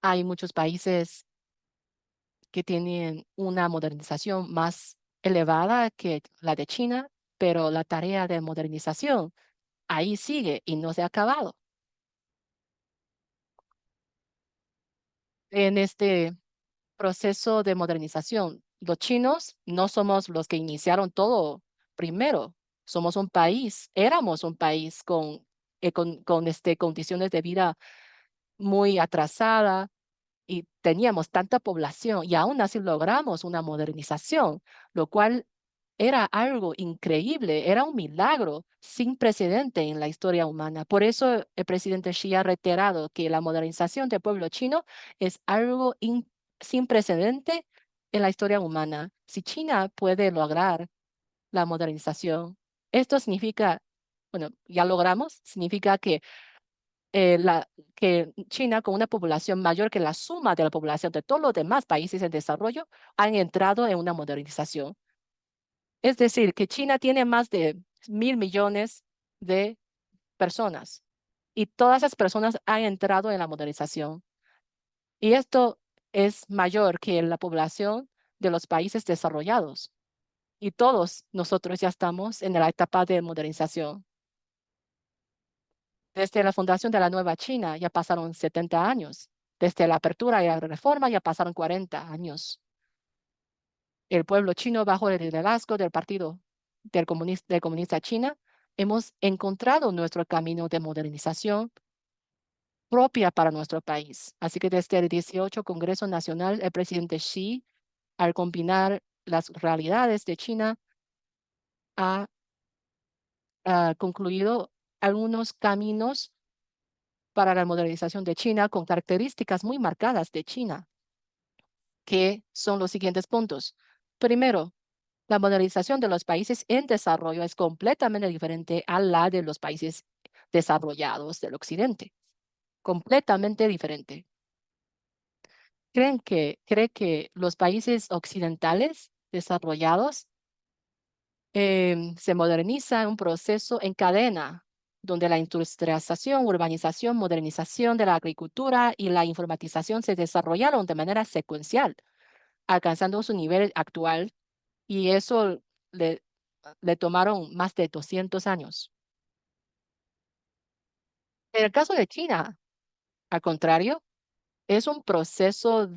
Hay muchos países que tienen una modernización más elevada que la de China, pero la tarea de modernización ahí sigue y no se ha acabado. En este proceso de modernización, los chinos no somos los que iniciaron todo primero. Somos un país, éramos un país con condiciones de vida muy atrasada, y teníamos tanta población y aún así logramos una modernización, lo cual era algo increíble, era un milagro sin precedente en la historia humana. Por eso el presidente Xi ha reiterado que la modernización del pueblo chino es algo sin precedente en la historia humana. Si China puede lograr la modernización, esto significa, bueno, ya logramos, significa que China, con una población mayor que la suma de la población de todos los demás países en desarrollo, han entrado en una modernización. Es decir, que China tiene más de 1.000 millones de personas y todas esas personas han entrado en la modernización. Y esto es mayor que la población de los países desarrollados. Y todos nosotros ya estamos en la etapa de modernización. Desde la fundación de la nueva China ya pasaron 70 años. Desde la apertura y la reforma ya pasaron 40 años. El pueblo chino, bajo el liderazgo del Partido del Comunista China, hemos encontrado nuestro camino de modernización propia para nuestro país. Así que desde el 18 Congreso Nacional, el presidente Xi, al combinar las realidades de China, ha concluido algunos caminos para la modernización de China con características muy marcadas de China, que son los siguientes puntos. Primero, la modernización de los países en desarrollo es completamente diferente a la de los países desarrollados del occidente. Completamente diferente. ¿Cree que los países occidentales desarrollados se moderniza un proceso en cadena, donde la industrialización, urbanización, modernización de la agricultura y la informatización se desarrollaron de manera secuencial, alcanzando su nivel actual, y eso le, le tomaron más de 200 años? En el caso de China, al contrario, es un proceso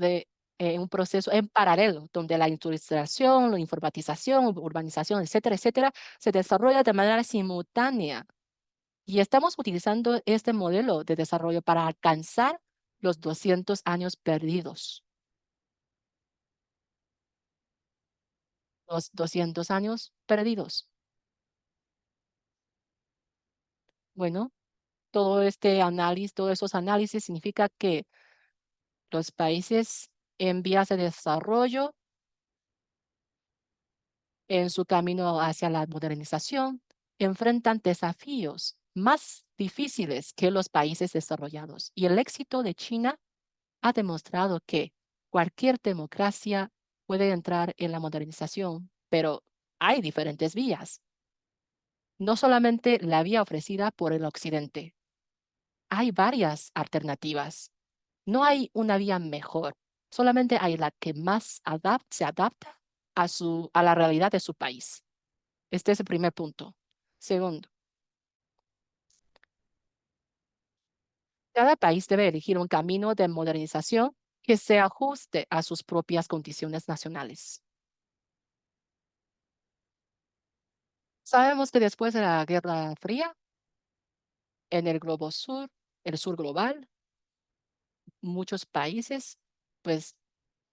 en paralelo, donde la industrialización, la informatización, urbanización, etcétera, etcétera, se desarrolla de manera simultánea. Y estamos utilizando este modelo de desarrollo para alcanzar los 200 años perdidos. Los 200 años perdidos. Bueno, todo este análisis, todos esos análisis significa que los países en vías de desarrollo en su camino hacia la modernización enfrentan desafíos más difíciles que los países desarrollados. Y el éxito de China ha demostrado que cualquier democracia puede entrar en la modernización, pero hay diferentes vías. No solamente la vía ofrecida por el Occidente, hay varias alternativas. No hay una vía mejor, solamente hay la que más se adapta a la realidad de su país. Este es el primer punto. Segundo, cada país debe elegir un camino de modernización que se ajuste a sus propias condiciones nacionales. Sabemos que después de la Guerra Fría, en el globo sur, el sur global, muchos países pues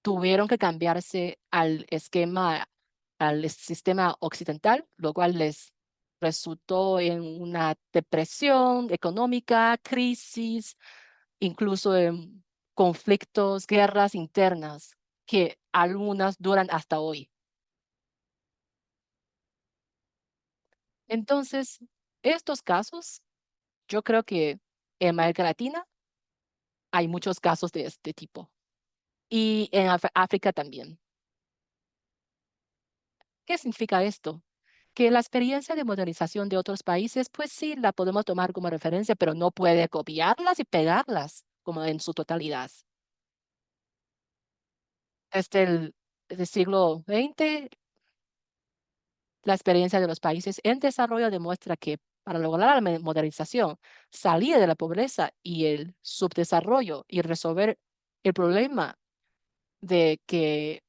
tuvieron que cambiarse al sistema occidental, lo cual les resultó en una depresión económica, crisis, incluso en conflictos, guerras internas, que algunas duran hasta hoy. Entonces, estos casos, yo creo que en América Latina hay muchos casos de este tipo y en África también. ¿Qué significa esto? Que la experiencia de modernización de otros países, pues sí, la podemos tomar como referencia, pero no puede copiarlas y pegarlas como en su totalidad. Desde el siglo XX, la experiencia de los países en desarrollo demuestra que para lograr la modernización, salir de la pobreza y el subdesarrollo y resolver el problema de que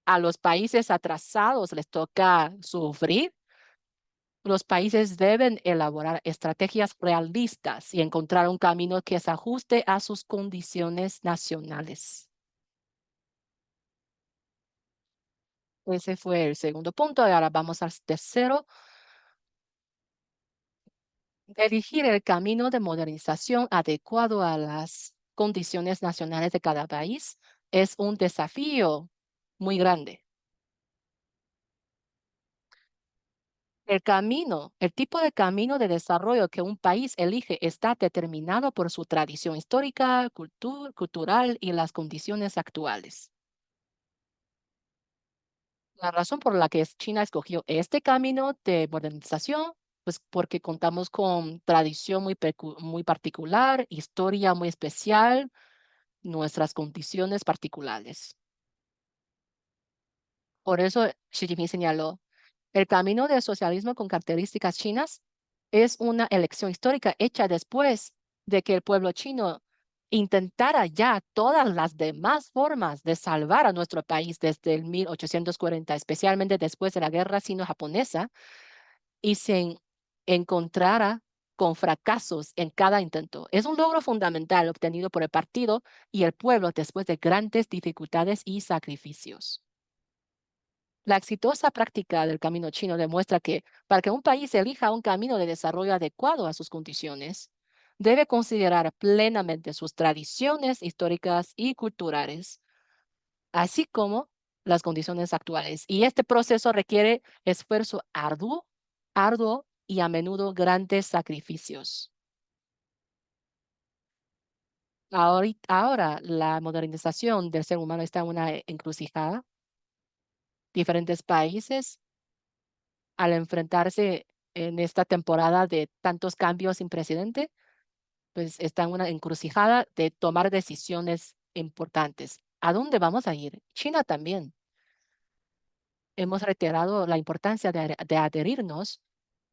a los países atrasados les toca sufrir, los países deben elaborar estrategias realistas y encontrar un camino que se ajuste a sus condiciones nacionales. Ese fue el segundo punto y ahora vamos al tercero. Elegir el camino de modernización adecuado a las condiciones nacionales de cada país es un desafío muy grande. El tipo de camino de desarrollo que un país elige está determinado por su tradición histórica, cultural y las condiciones actuales. La razón por la que China escogió este camino de modernización, pues porque contamos con tradición muy particular, historia muy especial, nuestras condiciones particulares. Por eso Xi Jinping señaló, el camino del socialismo con características chinas es una elección histórica hecha después de que el pueblo chino intentara ya todas las demás formas de salvar a nuestro país desde el 1840, especialmente después de la guerra sino-japonesa, y se encontrara con fracasos en cada intento. Es un logro fundamental obtenido por el partido y el pueblo después de grandes dificultades y sacrificios. La exitosa práctica del camino chino demuestra que para que un país elija un camino de desarrollo adecuado a sus condiciones, debe considerar plenamente sus tradiciones históricas y culturales, así como las condiciones actuales. Y este proceso requiere esfuerzo arduo y a menudo grandes sacrificios. Ahora, la modernización del ser humano está en una encrucijada. Diferentes países, al enfrentarse en esta temporada de tantos cambios sin precedente, pues están en una encrucijada de tomar decisiones importantes. ¿A dónde vamos a ir? China también. Hemos reiterado la importancia de adherirnos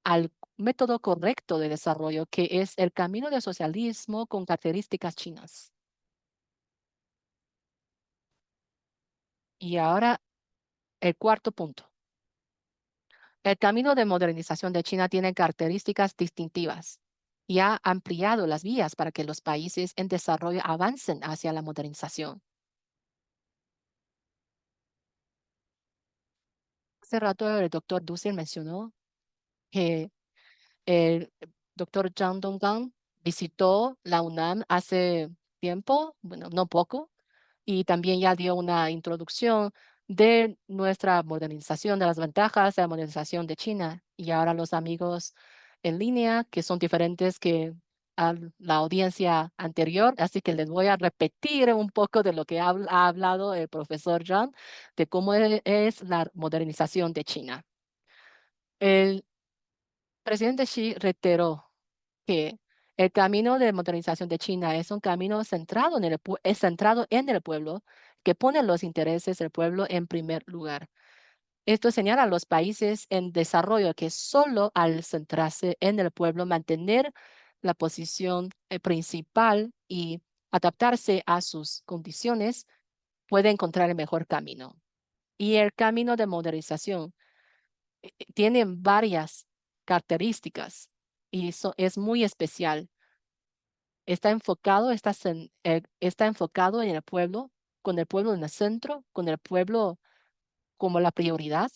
al método correcto de desarrollo, que es el camino del socialismo con características chinas. Y ahora el cuarto punto. El camino de modernización de China tiene características distintivas y ha ampliado las vías para que los países en desarrollo avancen hacia la modernización. Hace rato el doctor Dussel mencionó que el doctor Zhang Donggang visitó la UNAM hace tiempo, bueno, no poco, y también ya dio una introducción de nuestra modernización, de las ventajas de la modernización de China. Y ahora los amigos en línea, que son diferentes que a la audiencia anterior, así que les voy a repetir un poco de lo que ha hablado el profesor John, de cómo es la modernización de China. El presidente Xi reiteró que el camino de modernización de China es un camino centrado es centrado en el pueblo, que pone los intereses del pueblo en primer lugar. Esto señala a los países en desarrollo que solo al centrarse en el pueblo, mantener la posición principal y adaptarse a sus condiciones, puede encontrar el mejor camino. Y el camino de modernización tiene varias características y es muy especial. Está enfocado en el pueblo, con el pueblo en el centro, con el pueblo como la prioridad.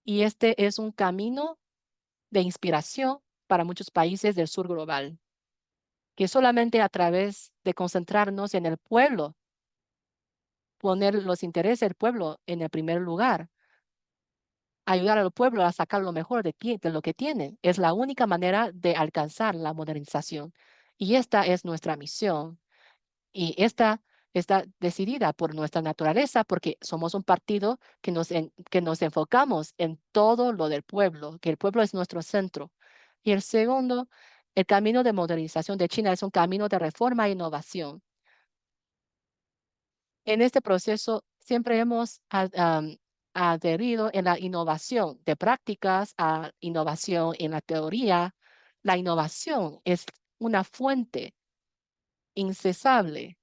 Y este es un camino de inspiración para muchos países del sur global, que solamente a través de concentrarnos en el pueblo, poner los intereses del pueblo en el primer lugar, ayudar al pueblo a sacar lo mejor de lo que tienen, es la única manera de alcanzar la modernización. Y esta es nuestra misión. Y esta está decidida por nuestra naturaleza porque somos un partido que nos enfocamos en todo lo del pueblo, que el pueblo es nuestro centro. Y el segundo, el camino de modernización de China es un camino de reforma e innovación. En este proceso siempre hemos adherido en la innovación de prácticas a innovación en la teoría. La innovación es una fuente incesable.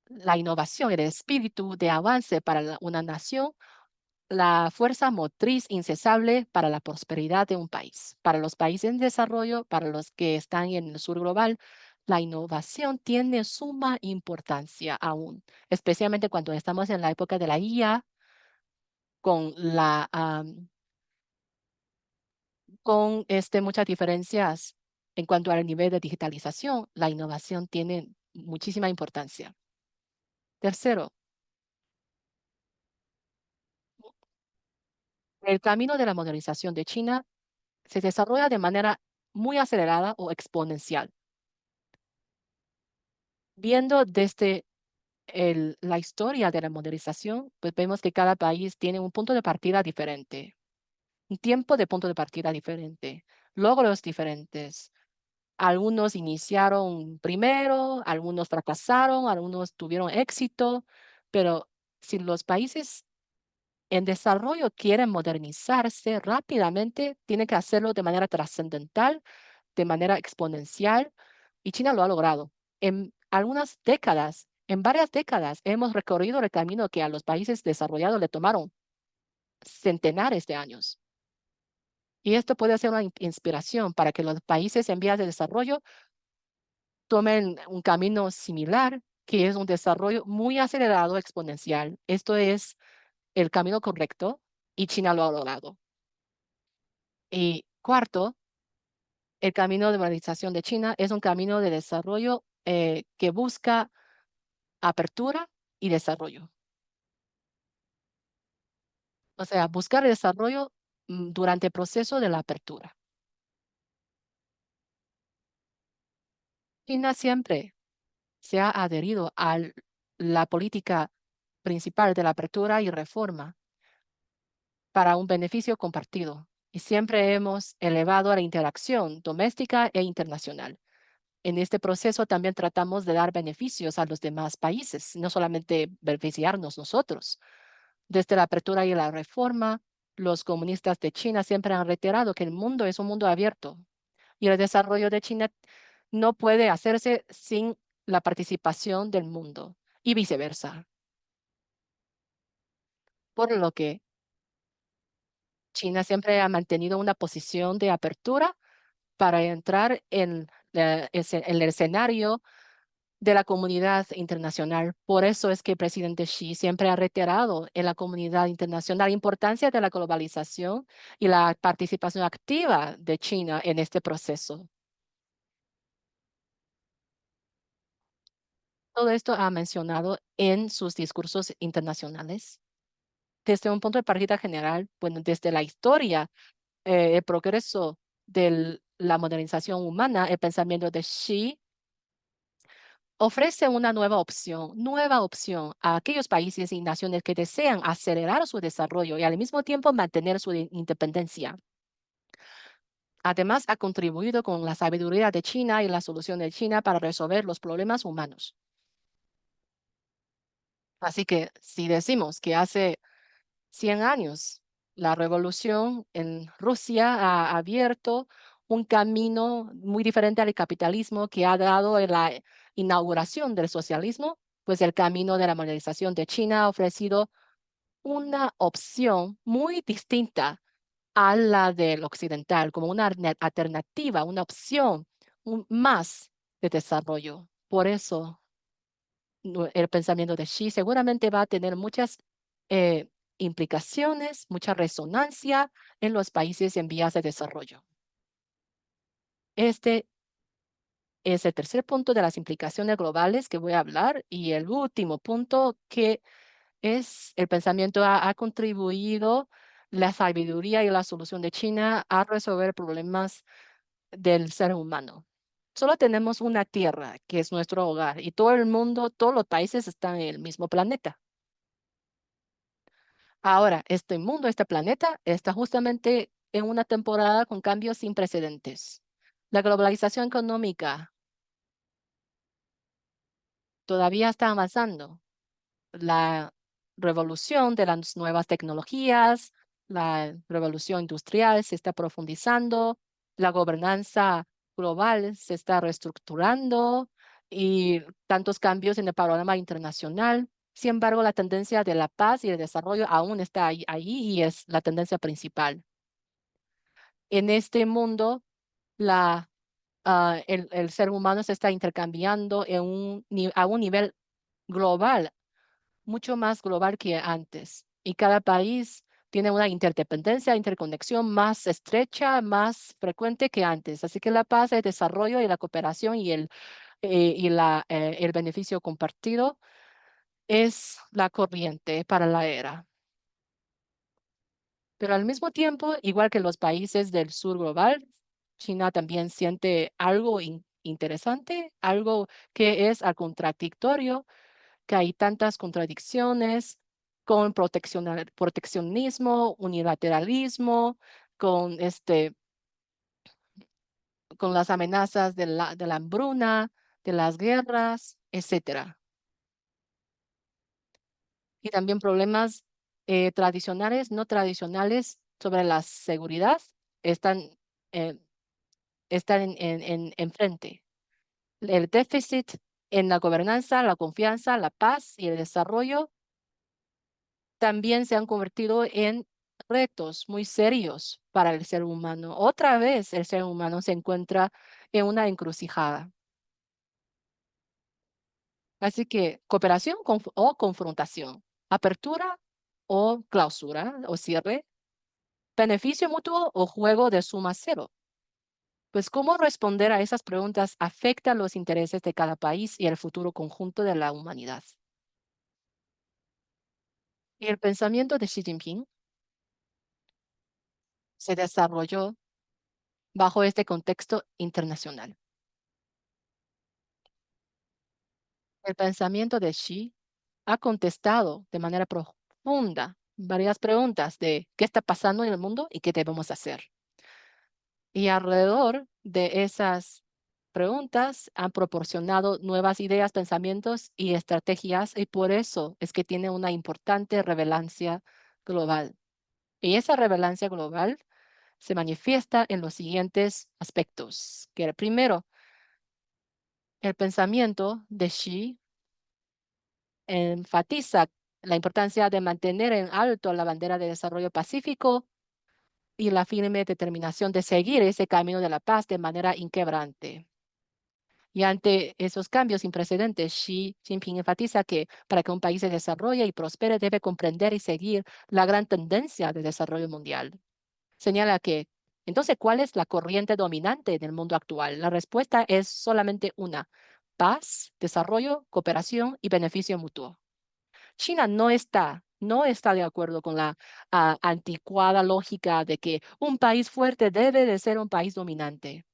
La innovación, el espíritu de avance para una nación, la fuerza motriz incesable para la prosperidad de un país. Para los países en desarrollo, para los que están en el sur global, la innovación tiene suma importancia aún, especialmente cuando estamos en la época de la IA, con muchas diferencias en cuanto al nivel de digitalización. La innovación tiene muchísima importancia. Tercero, el camino de la modernización de China se desarrolla de manera muy acelerada o exponencial. Viendo desde la historia de la modernización, pues vemos que cada país tiene un punto de partida diferente, un tiempo de punto de partida diferente, logros diferentes. Algunos iniciaron primero, algunos fracasaron, algunos tuvieron éxito, pero si los países en desarrollo quieren modernizarse rápidamente, tienen que hacerlo de manera trascendental, de manera exponencial, y China lo ha logrado. En algunas décadas, en varias décadas, hemos recorrido el camino que a los países desarrollados le tomaron centenares de años. Y esto puede ser una inspiración para que los países en vías de desarrollo tomen un camino similar, que es un desarrollo muy acelerado, exponencial. Esto es el camino correcto y China lo ha logrado. Y cuarto, el camino de modernización de China es un camino de desarrollo que busca apertura y desarrollo. O sea, buscar el desarrollo durante el proceso de la apertura. China siempre se ha adherido a la política principal de la apertura y reforma para un beneficio compartido. Y siempre hemos elevado la interacción doméstica e internacional. En este proceso también tratamos de dar beneficios a los demás países, no solamente beneficiarnos nosotros. Desde la apertura y la reforma, los comunistas de China siempre han reiterado que el mundo es un mundo abierto y el desarrollo de China no puede hacerse sin la participación del mundo y viceversa. Por lo que China siempre ha mantenido una posición de apertura para entrar en el escenario de la comunidad internacional. Por eso es que el presidente Xi siempre ha reiterado en la comunidad internacional la importancia de la globalización y la participación activa de China en este proceso. todo esto ha mencionado en sus discursos internacionales. Desde un punto de partida general, bueno, desde la historia, el progreso de la modernización humana, el pensamiento de Xi ofrece una nueva opción a aquellos países y naciones que desean acelerar su desarrollo y al mismo tiempo mantener su independencia. Además, ha contribuido con la sabiduría de China y la solución de China para resolver los problemas humanos. Así que si decimos que hace 100 años la revolución en Rusia ha abierto un camino muy diferente al capitalismo que ha dado en la inauguración del socialismo, pues el camino de la modernización de China ha ofrecido una opción muy distinta a la del occidental, como una alternativa, una opción más de desarrollo. Por eso el pensamiento de Xi seguramente va a tener muchas eh, implicaciones, mucha resonancia en los países en vías de desarrollo. Este es el tercer punto de las implicaciones globales que voy a hablar y el último punto que es el pensamiento ha contribuido la sabiduría y la solución de China a resolver problemas del ser humano. Solo tenemos una tierra que es nuestro hogar y todo el mundo, todos los países están en el mismo planeta. Ahora, este mundo, este planeta, está justamente en una temporada con cambios sin precedentes. La globalización económica todavía está avanzando. La revolución de las nuevas tecnologías, la revolución industrial se está profundizando, la gobernanza global se está reestructurando y tantos cambios en el panorama internacional. Sin embargo, la tendencia de la paz y el desarrollo aún está ahí y es la tendencia principal. En este mundo, el ser humano se está intercambiando a un nivel global, mucho más global que antes. Y cada país tiene una interdependencia, interconexión más estrecha, más frecuente que antes. Así que la paz, el desarrollo y la cooperación el beneficio compartido es la corriente para la era. Pero al mismo tiempo, igual que los países del sur global, China también siente algo interesante, algo que es al contradictorio, que hay tantas contradicciones con proteccionismo, unilateralismo, con, con las amenazas de la hambruna, de las guerras, etcétera. Y también problemas tradicionales, no tradicionales sobre la seguridad están, eh, están enfrente. El déficit en la gobernanza, la confianza, la paz y el desarrollo también se han convertido en retos muy serios para el ser humano. Otra vez el ser humano se encuentra en una encrucijada. Así que cooperación o confrontación, apertura o clausura o cierre, beneficio mutuo o juego de suma cero. Pues cómo responder a esas preguntas afecta los intereses de cada país y el futuro conjunto de la humanidad. Y el pensamiento de Xi Jinping se desarrolló bajo este contexto internacional. El pensamiento de Xi ha contestado de manera profunda varias preguntas de qué está pasando en el mundo y qué debemos hacer. Y alrededor de esas preguntas han proporcionado nuevas ideas, pensamientos y estrategias y por eso es que tiene una importante relevancia global. Y esa relevancia global se manifiesta en los siguientes aspectos. Que el primero, el pensamiento de Xi enfatiza la importancia de mantener en alto la bandera de desarrollo pacífico y la firme determinación de seguir ese camino de la paz de manera inquebrante. Y ante esos cambios sin precedentes, Xi Jinping enfatiza que para que un país se desarrolle y prospere debe comprender y seguir la gran tendencia de desarrollo mundial. Señala que, entonces, ¿cuál es la corriente dominante del mundo actual? La respuesta es solamente una. paz, desarrollo, cooperación y beneficio mutuo. China no está de acuerdo con la anticuada lógica de que un país fuerte debe de ser un país dominante.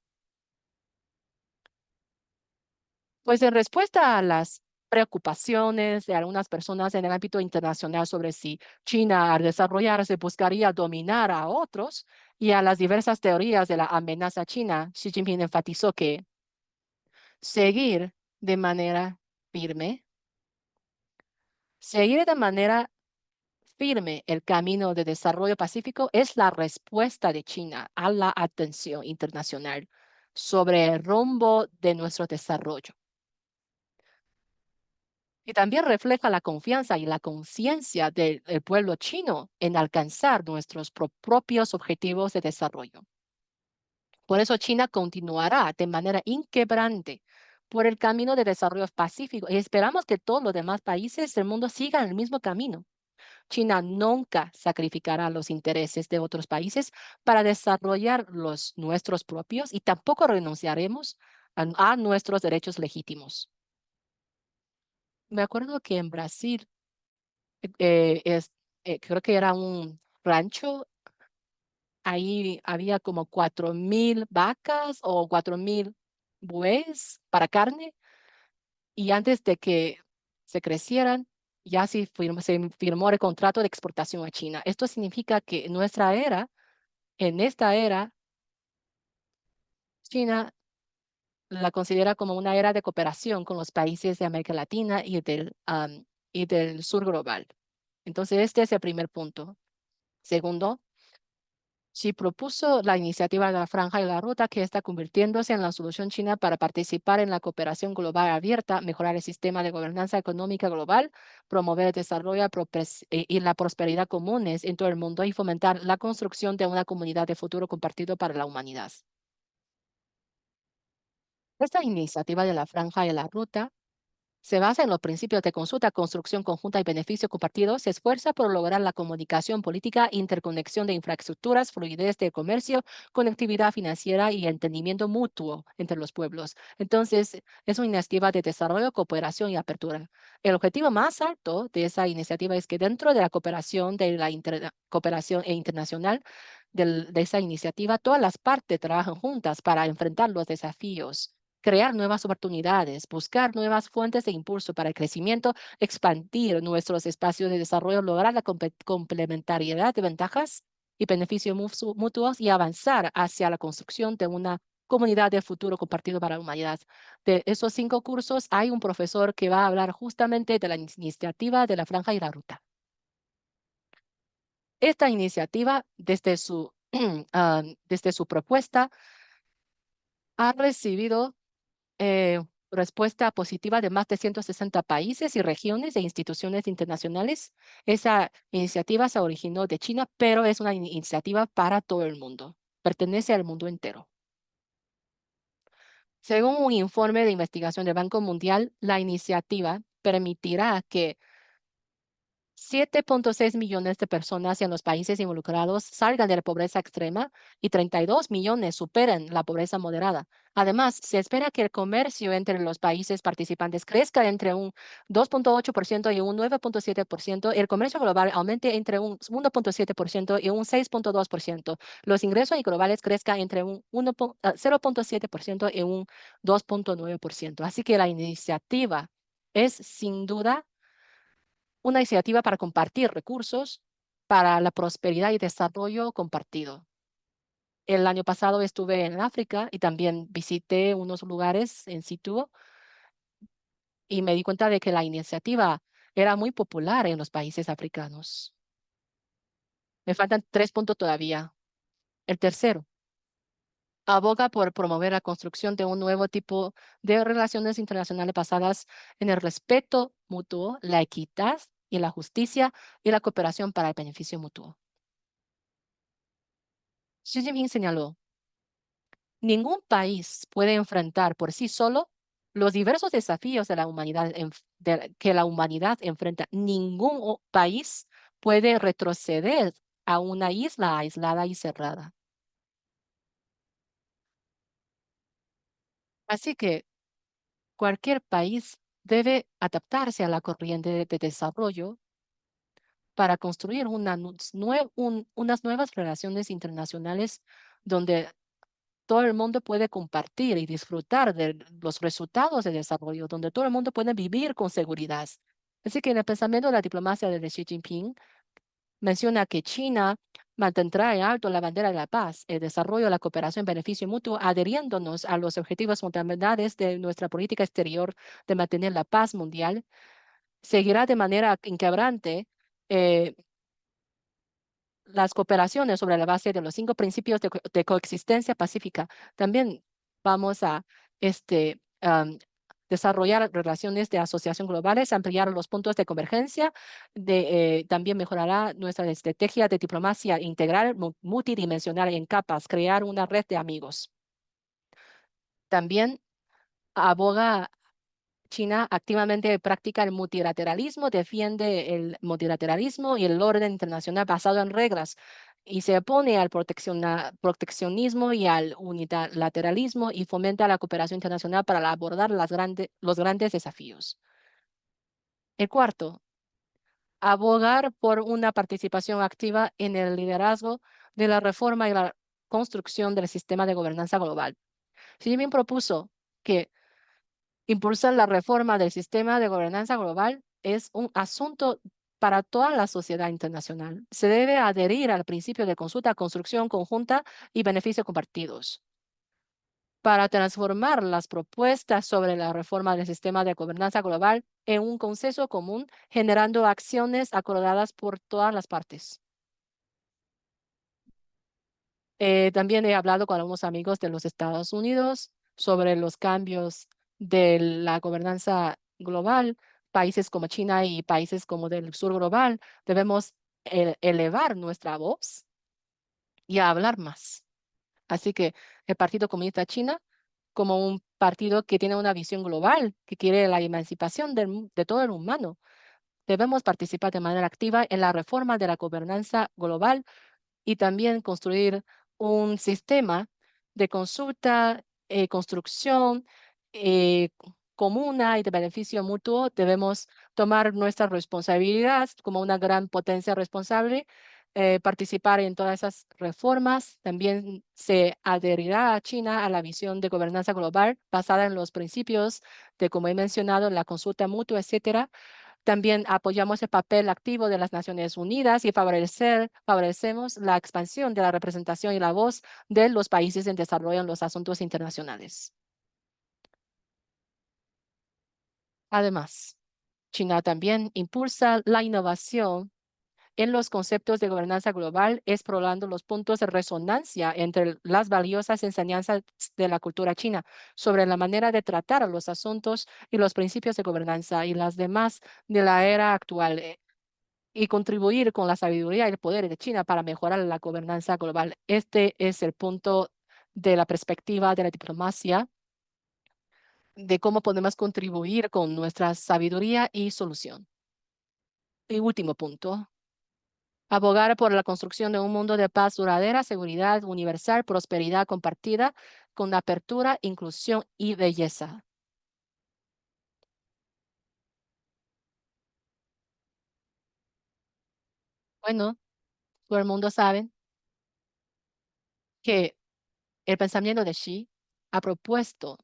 Pues en respuesta a las preocupaciones de algunas personas en el ámbito internacional sobre si China al desarrollarse buscaría dominar a otros y a las diversas teorías de la amenaza china, Xi Jinping enfatizó que seguir de manera firme, seguir de manera firme el camino de desarrollo pacífico es la respuesta de China a la atención internacional sobre el rumbo de nuestro desarrollo. Y también refleja la confianza y la conciencia del pueblo chino en alcanzar nuestros propios objetivos de desarrollo. Por eso China continuará de manera inquebrante por el camino de desarrollo pacífico y esperamos que todos los demás países del mundo sigan el mismo camino. China nunca sacrificará los intereses de otros países para desarrollar los nuestros propios y tampoco renunciaremos a nuestros derechos legítimos. Me acuerdo que en Brasil, creo que era un rancho, ahí había como 4,000 vacas o 4,000 bueyes para carne y antes de que se crecieran, ya se firmó el contrato de exportación a China. Esto significa que en esta era, China la considera como una era de cooperación con los países de América Latina y del sur global. Entonces, este es el primer punto. Segundo, Xi propuso la iniciativa de la Franja y la Ruta, que está convirtiéndose en la solución china para participar en la cooperación global abierta, mejorar el sistema de gobernanza económica global, promover el desarrollo y la prosperidad comunes en todo el mundo y fomentar la construcción de una comunidad de futuro compartido para la humanidad. Esta iniciativa de la Franja y la Ruta se basa en los principios de consulta, construcción conjunta y beneficio compartido. Se esfuerza por lograr la comunicación política, interconexión de infraestructuras, fluidez de comercio, conectividad financiera y entendimiento mutuo entre los pueblos. Entonces, es una iniciativa de desarrollo, cooperación y apertura. El objetivo más alto de esa iniciativa es que dentro de la cooperación, cooperación internacional de esa iniciativa, todas las partes trabajan juntas para enfrentar los desafíos, crear nuevas oportunidades, buscar nuevas fuentes de impulso para el crecimiento, expandir nuestros espacios de desarrollo, lograr la complementariedad de ventajas y beneficios mutuos y avanzar hacia la construcción de una comunidad de futuro compartido para la humanidad. De esos 5 cursos, hay un profesor que va a hablar justamente de la iniciativa de la Franja y la Ruta. Esta iniciativa, desde su propuesta, ha recibido respuesta positiva de más de 160 países y regiones e instituciones internacionales. Esa iniciativa se originó de China, pero es una iniciativa para todo el mundo. Pertenece al mundo entero. Según un informe de investigación del Banco Mundial, la iniciativa permitirá que 7,6 millones de personas en los países involucrados salgan de la pobreza extrema y 32 millones superen la pobreza moderada. Además, se espera que el comercio entre los países participantes crezca entre un 2,8% y un 9,7%. El comercio global aumente entre un 1,7% y un 6,2%. Los ingresos globales crezcan entre un 0,7% y un 2,9%. Así que la iniciativa es sin duda una iniciativa para compartir recursos para la prosperidad y desarrollo compartido. El año pasado estuve en África y también visité unos lugares en situ y me di cuenta de que la iniciativa era muy popular en los países africanos. Me faltan 3 puntos todavía. El tercero, aboga por promover la construcción de un nuevo tipo de relaciones internacionales basadas en el respeto mutuo, la equidad y la justicia y la cooperación para el beneficio mutuo. Xi Jinping señaló: ningún país puede enfrentar por sí solo los diversos desafíos de la humanidad que la humanidad enfrenta. Ningún país puede retroceder a una isla aislada y cerrada. Así que cualquier país debe adaptarse a la corriente de desarrollo para construir unas nuevas relaciones internacionales donde todo el mundo puede compartir y disfrutar de los resultados de desarrollo, donde todo el mundo puede vivir con seguridad. Así que en el pensamiento de la diplomacia de Xi Jinping menciona que China mantendrá en alto la bandera de la paz, el desarrollo, la cooperación en beneficio mutuo, adheriéndonos a los objetivos fundamentales de nuestra política exterior de mantener la paz mundial. Seguirá de manera inquebrante eh, las cooperaciones sobre la base de los 5 principios de coexistencia pacífica. También vamos a desarrollar relaciones de asociación globales, ampliar los puntos de convergencia, también mejorará nuestra estrategia de diplomacia integral, multidimensional en capas, crear una red de amigos. También aboga China activamente practica el multilateralismo, defiende el multilateralismo y el orden internacional basado en reglas y se opone al proteccionismo y al unilateralismo y fomenta la cooperación internacional para abordar los grandes desafíos. El cuarto, abogar por una participación activa en el liderazgo de la reforma y la construcción del sistema de gobernanza global. Xi Jinping propuso que impulsar la reforma del sistema de gobernanza global es un asunto para toda la sociedad internacional. Se debe adherir al principio de consulta, construcción conjunta y beneficios compartidos para transformar las propuestas sobre la reforma del sistema de gobernanza global en un consenso común, generando acciones acordadas por todas las partes. También he hablado con algunos amigos de los Estados Unidos sobre los cambios de la gobernanza global. Países como China y países como del sur global, debemos elevar nuestra voz y hablar más. Así que el Partido Comunista China, como un partido que tiene una visión global, que quiere la emancipación de todo el humano, debemos participar de manera activa en la reforma de la gobernanza global y también construir un sistema de consulta, construcción comuna y de beneficio mutuo. Debemos tomar nuestra responsabilidad como una gran potencia responsable, participar en todas esas reformas. También se adherirá a China a la visión de gobernanza global basada en los principios de, como he mencionado, la consulta mutua, etcétera. También apoyamos el papel activo de las Naciones Unidas y favorecemos la expansión de la representación y la voz de los países en desarrollo en los asuntos internacionales. Además, China también impulsa la innovación en los conceptos de gobernanza global, explorando los puntos de resonancia entre las valiosas enseñanzas de la cultura china sobre la manera de tratar a los asuntos y los principios de gobernanza y las demás de la era actual. Y contribuir con la sabiduría y el poder de China para mejorar la gobernanza global. Este es el punto de la perspectiva de la diplomacia, de cómo podemos contribuir con nuestra sabiduría y solución. Y último punto, abogar por la construcción de un mundo de paz duradera, seguridad universal, prosperidad compartida, con apertura, inclusión y belleza. Bueno, todo el mundo sabe que el pensamiento de Xi ha propuesto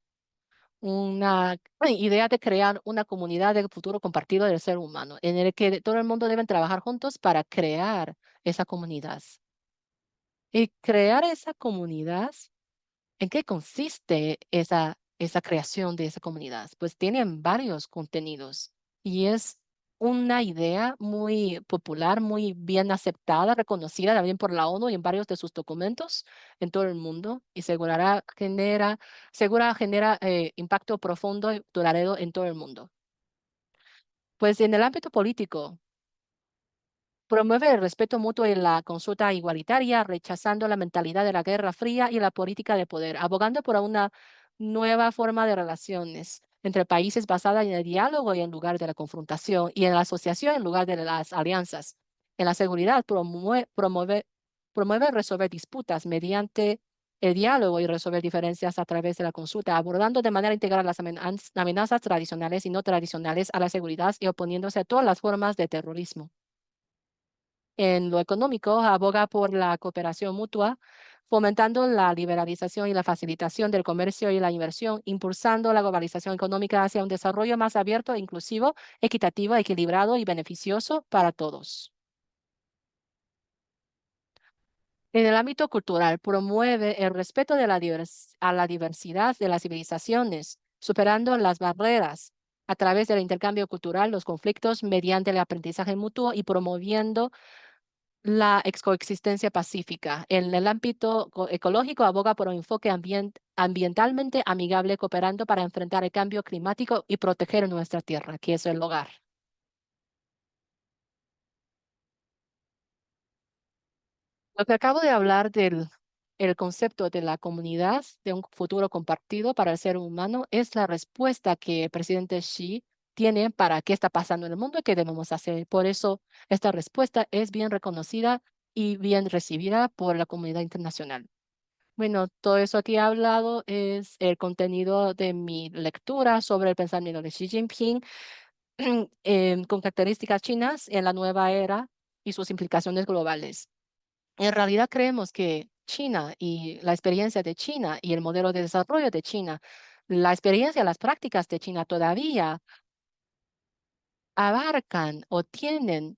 una idea de crear una comunidad de futuro compartido del ser humano, en el que todo el mundo debe trabajar juntos para crear esa comunidad. Y crear esa comunidad, ¿en qué consiste esa creación de esa comunidad? Pues tienen varios contenidos y es una idea muy popular, muy bien aceptada, reconocida también por la ONU y en varios de sus documentos en todo el mundo y genera impacto profundo y duradero en todo el mundo. Pues en el ámbito político, promueve el respeto mutuo y la consulta igualitaria, rechazando la mentalidad de la Guerra Fría y la política de poder, abogando por una nueva forma de relaciones entre países basada en el diálogo y en lugar de la confrontación, y en la asociación en lugar de las alianzas. En la seguridad promueve resolver disputas mediante el diálogo y resolver diferencias a través de la consulta, abordando de manera integral las amenazas tradicionales y no tradicionales a la seguridad y oponiéndose a todas las formas de terrorismo. En lo económico, aboga por la cooperación mutua, fomentando la liberalización y la facilitación del comercio y la inversión, impulsando la globalización económica hacia un desarrollo más abierto, inclusivo, equitativo, equilibrado y beneficioso para todos. En el ámbito cultural, promueve el respeto de a la diversidad de las civilizaciones, superando las barreras a través del intercambio cultural, los conflictos, mediante el aprendizaje mutuo y promoviendo la coexistencia pacífica. En el ámbito ecológico, aboga por un enfoque ambientalmente amigable, cooperando para enfrentar el cambio climático y proteger nuestra tierra, que es el hogar. Lo que acabo de hablar del el concepto de la comunidad, de un futuro compartido para el ser humano, es la respuesta que el presidente Xi tiene para qué está pasando en el mundo y qué debemos hacer. Por eso, esta respuesta es bien reconocida y bien recibida por la comunidad internacional. Bueno, todo eso que he hablado es el contenido de mi lectura sobre el pensamiento de Xi Jinping con características chinas en la nueva era y sus implicaciones globales. En realidad creemos que China y la experiencia de China y el modelo de desarrollo de China, la experiencia, las prácticas de China todavía abarcan o tienen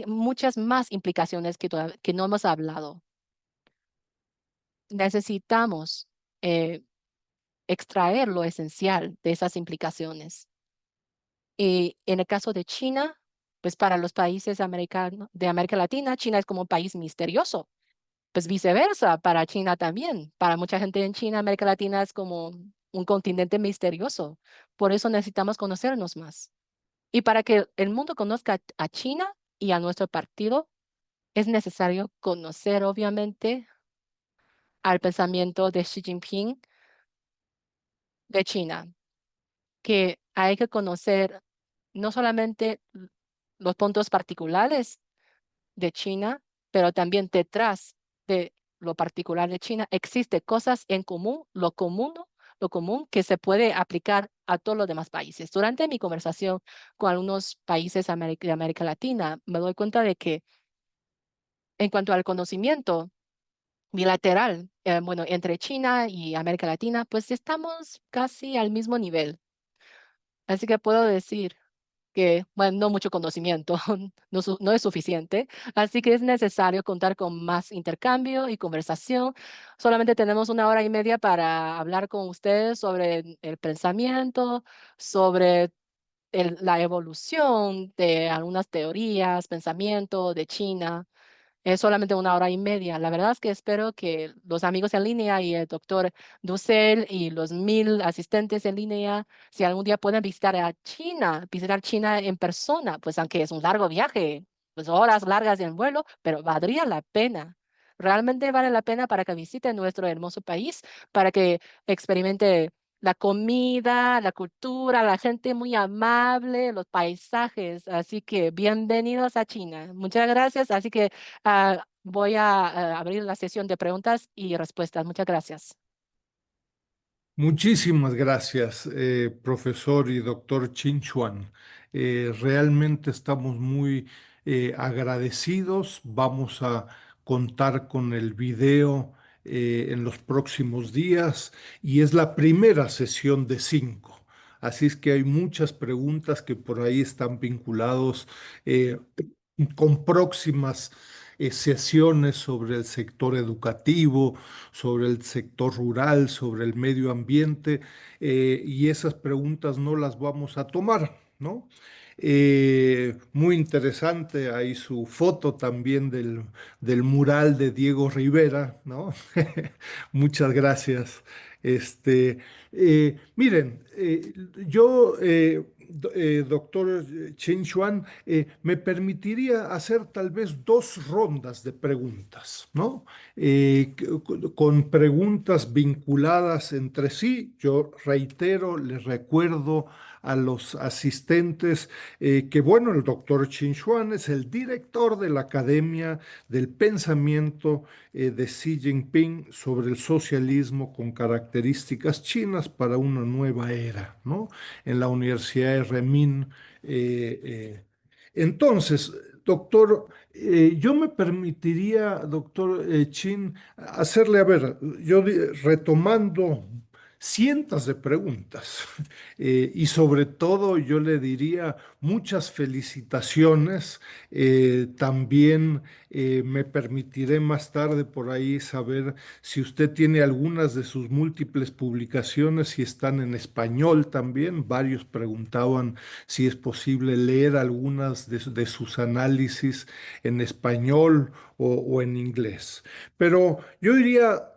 muchas más implicaciones que no hemos hablado. Necesitamos eh, extraer lo esencial de esas implicaciones. Y en el caso de China, pues para los países de América Latina, China es como un país misterioso. Pues viceversa, para China también. Para mucha gente en China, América Latina es como un continente misterioso. Por eso necesitamos conocernos más. Y para que el mundo conozca a China y a nuestro partido, es necesario conocer, obviamente, al pensamiento de Xi Jinping de China, que hay que conocer no solamente los puntos particulares de China, pero también detrás de lo particular de China existe cosas en común, lo común que se puede aplicar a todos los demás países. Durante mi conversación con algunos países de América Latina, me doy cuenta de que en cuanto al conocimiento bilateral, bueno, entre China y América Latina, pues estamos casi al mismo nivel. Así que puedo decir que, bueno, no mucho conocimiento, no es suficiente, así que es necesario contar con más intercambio y conversación. Solamente tenemos 1 hora y media para hablar con ustedes sobre el pensamiento, sobre la evolución de algunas teorías, pensamiento de China. Es solamente 1 hora y media. La verdad es que espero que los amigos en línea y el doctor Dussel y los 1000 asistentes en línea, si algún día pueden visitar China en persona, pues aunque es un largo viaje, pues horas largas en vuelo, pero valdría la pena. Realmente vale la pena para que visiten nuestro hermoso país, para que experimente la comida, la cultura, la gente muy amable, los paisajes. Así que bienvenidos a China. Muchas gracias. Así que voy a abrir la sesión de preguntas y respuestas. Muchas gracias. Muchísimas gracias, profesor y doctor Chin Chuan. Realmente estamos muy agradecidos. Vamos a contar con el video en los próximos días y es la primera sesión de 5. Así es que hay muchas preguntas que por ahí están vinculados eh, con próximas sesiones sobre el sector educativo, sobre el sector rural, sobre el medio ambiente, y esas preguntas no las vamos a tomar, ¿no? Muy interesante, ahí su foto también del mural de Diego Rivera, ¿no? Muchas gracias. Miren, yo doctor Chen Xuan, me permitiría hacer tal vez dos rondas de preguntas, ¿no? Con preguntas vinculadas entre sí. Yo reitero, les recuerdo a los asistentes que, bueno, el doctor Chen Xuan es el director de la Academia del Pensamiento de Xi Jinping sobre el socialismo con características chinas para una nueva era, ¿no? En la Universidad de Renmin. eh, eh. Entonces, doctor, yo me permitiría, doctor Chin, hacerle, a ver, retomando cientos de preguntas y sobre todo yo le diría muchas felicitaciones. También me permitiré más tarde por ahí saber si usted tiene algunas de sus múltiples publicaciones, si están en español también. Varios preguntaban si es posible leer algunas de sus análisis en español o en inglés. Pero yo diría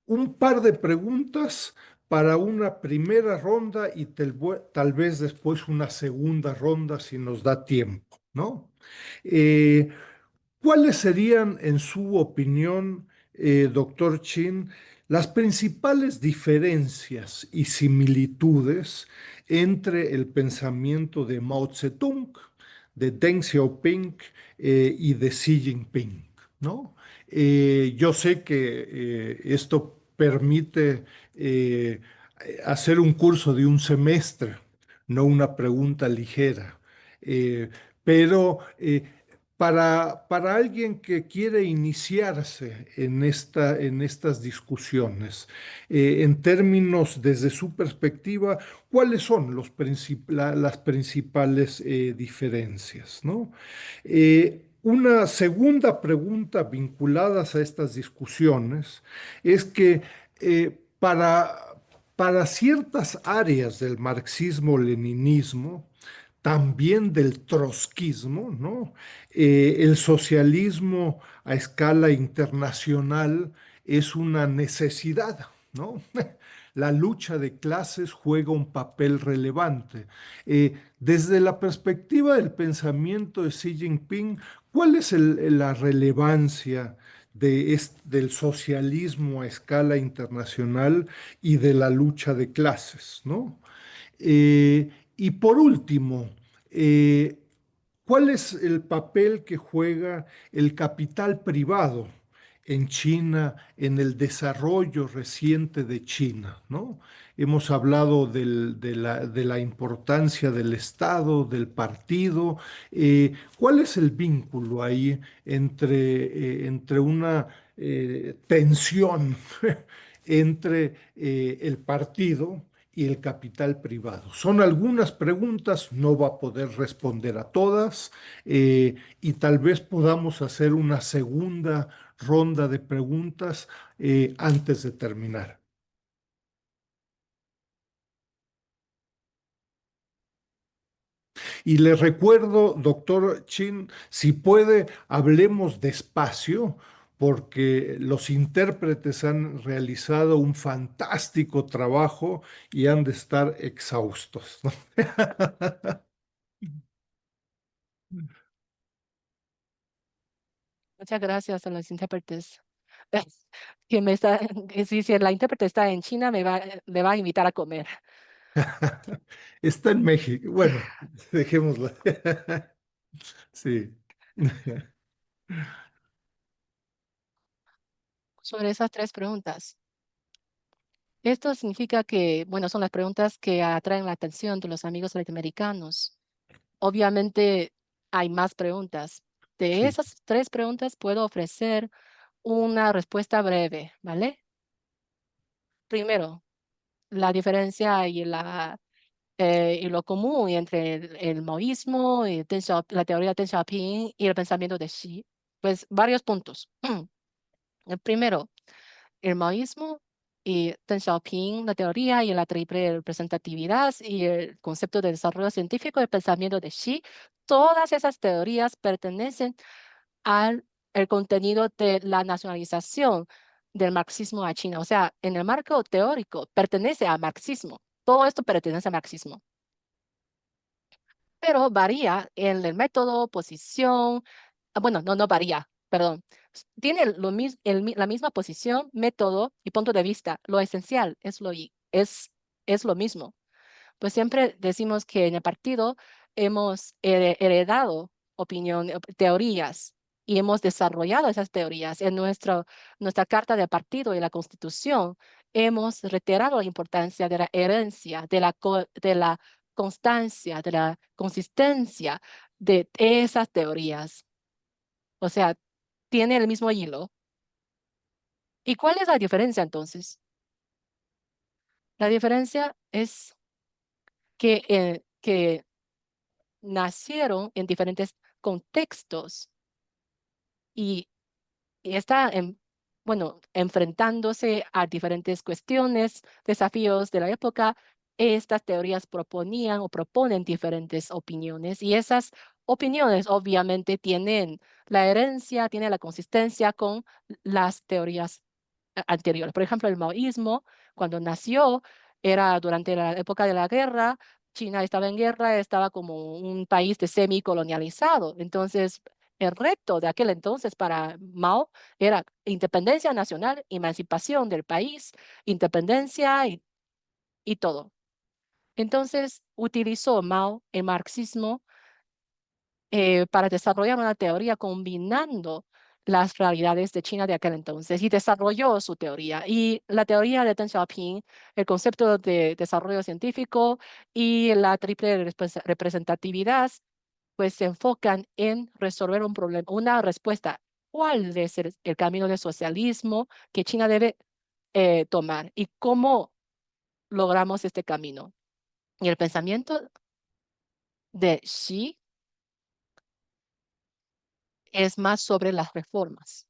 un par de preguntas para una primera ronda y tal vez después una segunda ronda si nos da tiempo, ¿no? Eh, ¿Cuáles serían, en su opinión, doctor Chin, las principales diferencias y similitudes entre el pensamiento de Mao Zedong, de Deng Xiaoping y de Xi Jinping? ¿No? Yo sé que esto permite eh, hacer un curso de un semestre, no una pregunta ligera. Eh, pero para alguien que quiere iniciarse en estas discusiones, en términos desde su perspectiva, ¿cuáles son las principales diferencias, ¿no? Una segunda pregunta vinculadas a estas discusiones es que para ciertas áreas del marxismo-leninismo, también del trotskismo, ¿no? El socialismo a escala internacional es una necesidad, ¿no? La lucha de clases juega un papel relevante. Desde la perspectiva del pensamiento de Xi Jinping, ¿cuál es la relevancia del socialismo a escala internacional y de la lucha de clases, ¿no? Y por último, eh, ¿cuál es el papel que juega el capital privado en China, en el desarrollo reciente de China, ¿no? Hemos hablado de la importancia del Estado, del partido. ¿Cuál es el vínculo ahí entre una tensión entre el partido y el capital privado? Son algunas preguntas, no va a poder responder a todas, y tal vez podamos hacer una segunda ronda de preguntas antes de terminar. Y le recuerdo, doctor Chin, si puede, hablemos despacio, porque los intérpretes han realizado un fantástico trabajo y han de estar exhaustos, ¿no? Muchas gracias a los intérpretes. Que me está, que si la intérprete está en China, me va a invitar a comer. Está en México. Bueno, dejémoslo. Sí. Sobre esas tres preguntas. Esto significa que, bueno, son las preguntas que atraen la atención de los amigos latinoamericanos. Obviamente hay más preguntas. De Sí, esas tres preguntas puedo ofrecer una respuesta breve, ¿vale? Primero, la diferencia y lo común entre el maoísmo, y la teoría de Deng Xiaoping y el pensamiento de Xi. Pues varios puntos. El primero, el maoísmo y Deng Xiaoping, la teoría y la triple representatividad y el concepto de desarrollo científico del pensamiento de Xi, todas esas teorías pertenecen al el contenido de la nacionalización del marxismo a China. O sea, en el marco teórico pertenece al marxismo. Todo esto pertenece al marxismo. pero varía en el método, posición. Bueno, no varía, perdón. Tiene la misma posición, método y punto de vista. Lo esencial es lo mismo. Pues siempre decimos que en el partido hemos heredado teorías y hemos desarrollado esas teorías. En nuestra carta de partido y la Constitución hemos reiterado la importancia de la herencia, de la constancia, de la consistencia de esas teorías. O sea, tiene el mismo hilo. ¿Y cuál es la diferencia entonces? La diferencia es que nacieron en diferentes contextos y, y está bueno, enfrentándose a diferentes cuestiones, desafíos de la época. Estas teorías proponían o proponen diferentes opiniones y esas opiniones obviamente tienen la herencia, tienen la consistencia con las teorías anteriores. Por ejemplo, el maoísmo, cuando nació, era durante la época de la guerra. China estaba en guerra, estaba como un país de semicolonializado. Entonces, el reto de aquel entonces para Mao era independencia nacional, emancipación del país, independencia y todo. Entonces, utilizó Mao el marxismo para desarrollar una teoría combinando las realidades de China de aquel entonces y desarrolló su teoría. Y la teoría de Deng Xiaoping, el concepto de desarrollo científico y la triple representatividad, pues se enfocan en resolver un problema, una respuesta. ¿Cuál es el camino de socialismo que China debe tomar y cómo logramos este camino? Y el pensamiento de Xi es más sobre las reformas.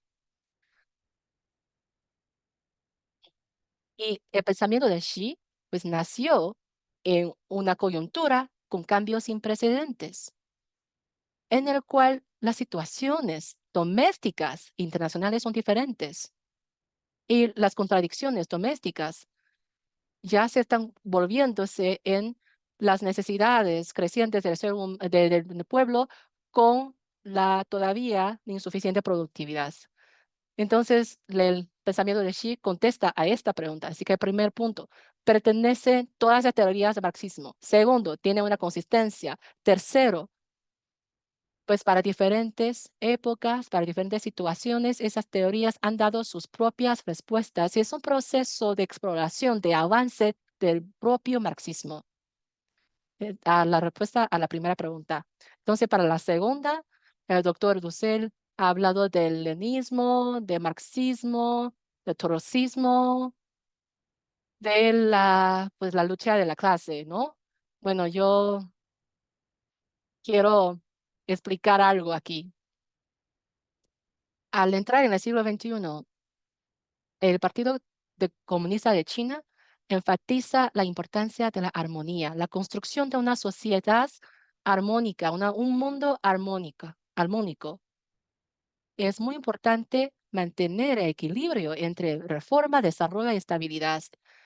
Y el pensamiento de Xi, pues nació en una coyuntura con cambios sin precedentes, en el cual las situaciones domésticas internacionales son diferentes y las contradicciones domésticas ya se están volviéndose en las necesidades crecientes del pueblo con la todavía insuficiente productividad. Entonces, el pensamiento de Xi contesta a esta pregunta. Así que el primer punto, pertenece todas las teorías del marxismo. Segundo, tiene una consistencia. Tercero, pues para diferentes épocas, para diferentes situaciones, esas teorías han dado sus propias respuestas y es un proceso de exploración, de avance del propio marxismo. A la respuesta a la primera pregunta. Entonces, para la segunda, el doctor Dussel ha hablado del leninismo, del marxismo, del trotskismo, de pues, la lucha de la clase, ¿no? Bueno, yo quiero explicar algo aquí. Al entrar en el siglo XXI, el Comunista de China enfatiza la importancia de la armonía, la construcción de una sociedad armónica, un mundo armónico. Es muy importante mantener el equilibrio entre reforma, desarrollo y estabilidad.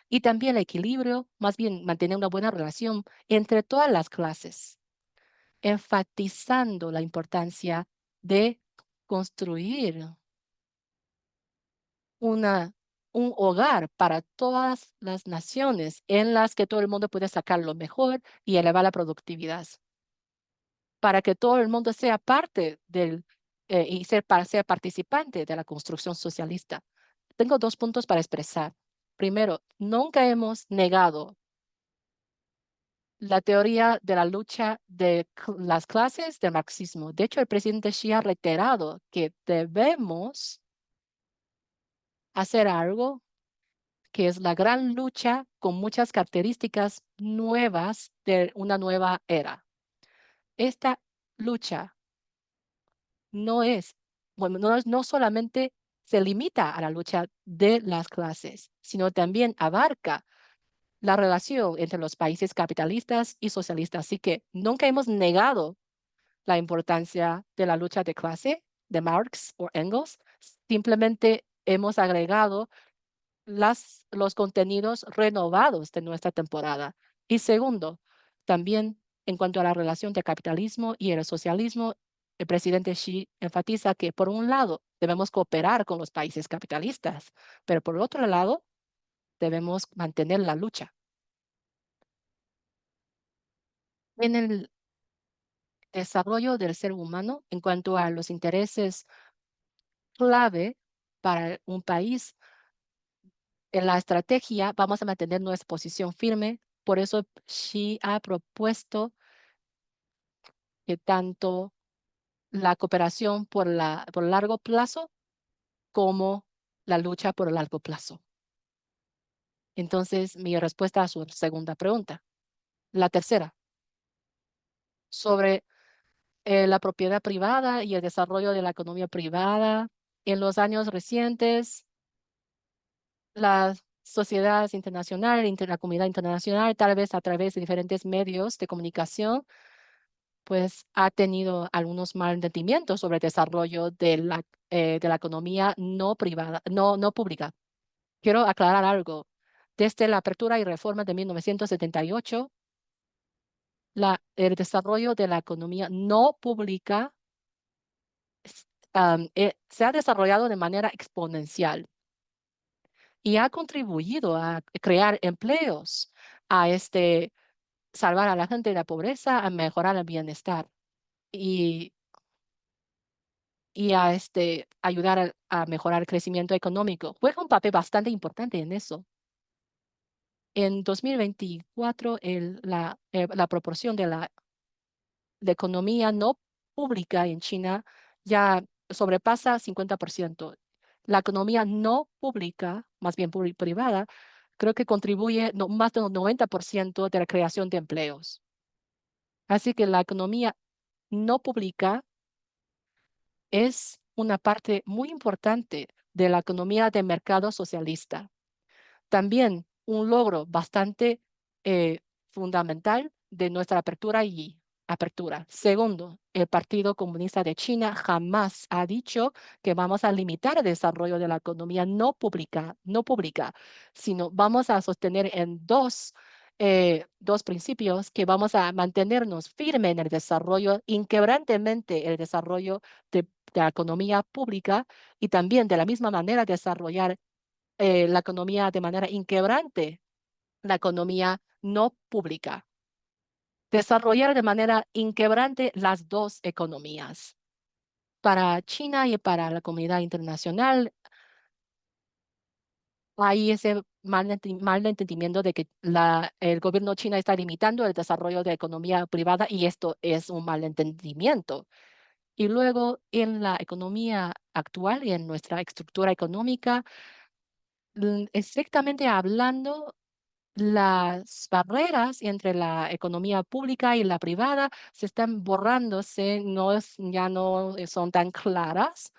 Y también el equilibrio, más bien mantener una buena relación entre todas las clases, enfatizando la importancia de construir una, un hogar para todas las naciones en las que todo el mundo puede sacar lo mejor y elevar la productividad, para que todo el mundo sea parte y sea participante de la construcción socialista. Tengo dos puntos para expresar. Primero, nunca hemos negado la teoría de la lucha de las clases del marxismo. De hecho, el presidente Xi ha reiterado que debemos hacer algo que es la gran lucha con muchas características nuevas de una nueva era. Esta lucha no es, bueno, no solamente se limita a la lucha de las clases, sino también abarca la relación entre los países capitalistas y socialistas. Así que nunca hemos negado la importancia de la lucha de clase de Marx o Engels, simplemente hemos agregado los contenidos renovados de nuestra temporada. Y segundo, también En cuanto a la relación del capitalismo y el socialismo, el presidente Xi enfatiza que, por un lado, debemos cooperar con los países capitalistas, pero por otro lado, debemos mantener la lucha. En el desarrollo del ser humano, en cuanto a los intereses clave para un país, en la estrategia vamos a mantener nuestra posición firme. Por eso Xi ha propuesto que tanto la cooperación por largo plazo como la lucha por el largo plazo. Entonces, mi respuesta a su segunda pregunta. La tercera, sobre la propiedad privada y el desarrollo de la economía privada. En los años recientes, las sociedades internacionales, la comunidad internacional, tal vez a través de diferentes medios de comunicación, pues ha tenido algunos malentendimientos sobre el desarrollo de la economía no privada, no pública. Quiero aclarar algo. Desde la apertura y reforma de 1978, el desarrollo de la economía no pública se ha desarrollado de manera exponencial y ha contribuido a crear empleos, a salvar a la gente de la pobreza, a mejorar el bienestar y, y a ayudar a mejorar el crecimiento económico. Juega un papel bastante importante en eso. En 2024, la proporción de economía no pública en China ya sobrepasa 50%. La economía no pública, más bien privada, creo que contribuye más del 90% de la creación de empleos. Así que la economía no pública es una parte muy importante de la economía de mercado socialista. También un logro bastante fundamental de nuestra apertura y apertura. Segundo, el Partido Comunista de China jamás ha dicho que vamos a limitar el desarrollo de la economía no pública, sino vamos a sostener en dos principios que vamos a mantenernos firmes en el desarrollo, inquebrantemente el desarrollo de la economía pública y también de la misma manera desarrollar la economía de manera inquebrante, la economía no pública. Desarrollar de manera inquebrante las dos economías. Para China y para la comunidad internacional, hay ese mal entendimiento de que el gobierno chino está limitando el desarrollo de economía privada y esto es un malentendimiento. Y luego en la economía actual y en nuestra estructura económica, estrictamente hablando, las barreras entre la economía pública y la privada se están borrándose, ya no son tan claras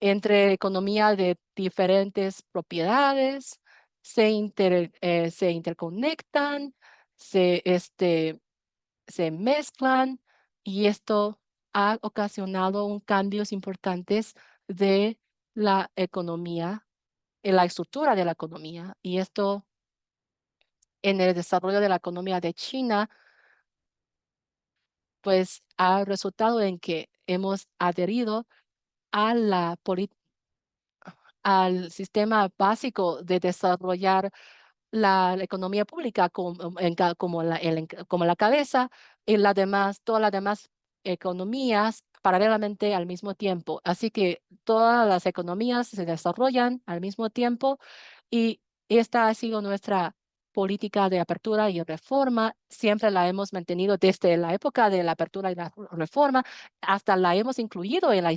entre economía de diferentes propiedades, se interconectan, se mezclan y esto ha ocasionado cambios importantes de la economía, en la estructura de la economía. Y esto en el desarrollo de la economía de China, pues ha resultado en que hemos adherido a al sistema básico de desarrollar la economía pública como la cabeza y todas las demás economías paralelamente al mismo tiempo. Así que todas las economías se desarrollan al mismo tiempo y esta ha sido nuestra política de apertura y reforma. Siempre la hemos mantenido desde la época de la apertura y la reforma, hasta la hemos incluido en la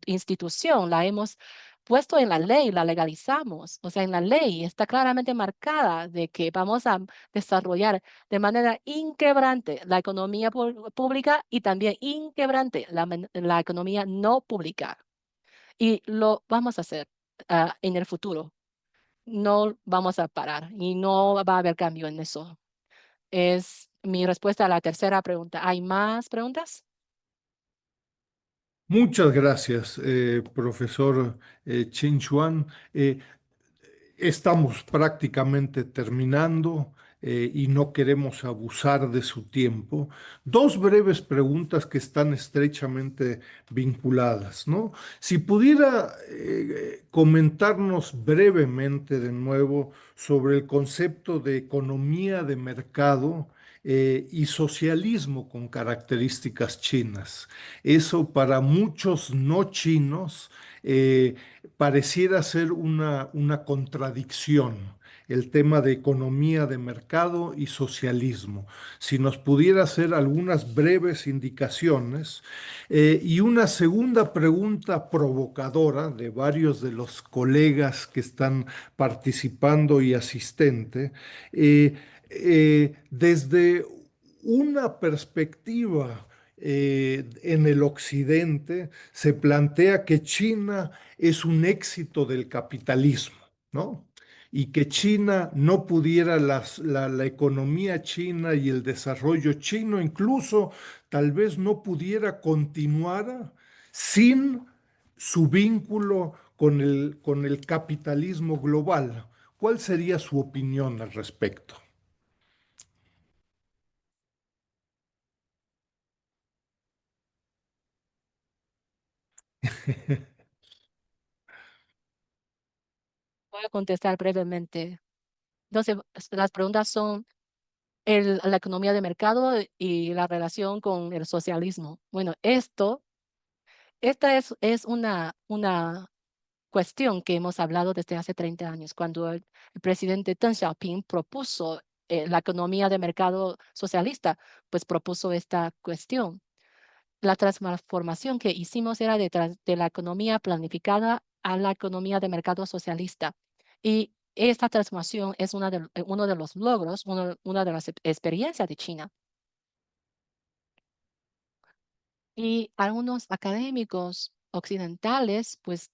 institución, la hemos puesto en la ley, la legalizamos. O sea, en la ley está claramente marcada de que vamos a desarrollar de manera inquebrante la economía pública y también inquebrante la economía no pública. Y lo vamos a hacer en el futuro. No vamos a parar y no va a haber cambio en eso. Es mi respuesta a la tercera pregunta. ¿Hay más preguntas? Muchas gracias, profesor Chin Chuan. Estamos prácticamente terminando. y no queremos abusar de su tiempo, dos breves preguntas que están estrechamente vinculadas, ¿no? Si pudiera comentarnos brevemente de nuevo sobre el concepto de economía de mercado y socialismo con características chinas. Eso para muchos no chinos pareciera ser una contradicción, el tema de economía de mercado y socialismo. Si nos pudiera hacer algunas breves indicaciones. Y una segunda pregunta provocadora de varios de los colegas que están participando y asistente, desde una perspectiva en el occidente se plantea que China es un éxito del capitalismo, ¿no? Y que China no pudiera, la economía china y el desarrollo chino incluso tal vez no pudiera continuar sin su vínculo con el capitalismo global. ¿Cuál sería su opinión al respecto? Voy a contestar brevemente. Entonces, las preguntas son la economía de mercado y la relación con el socialismo. Bueno, esta es una cuestión que hemos hablado desde hace 30 años, cuando el presidente Deng Xiaoping propuso la economía de mercado socialista, pues propuso esta cuestión. La transformación que hicimos era de la economía planificada a la economía de mercado socialista. Y esta transformación es uno de los logros, una de las experiencias de China. Y algunos académicos occidentales, pues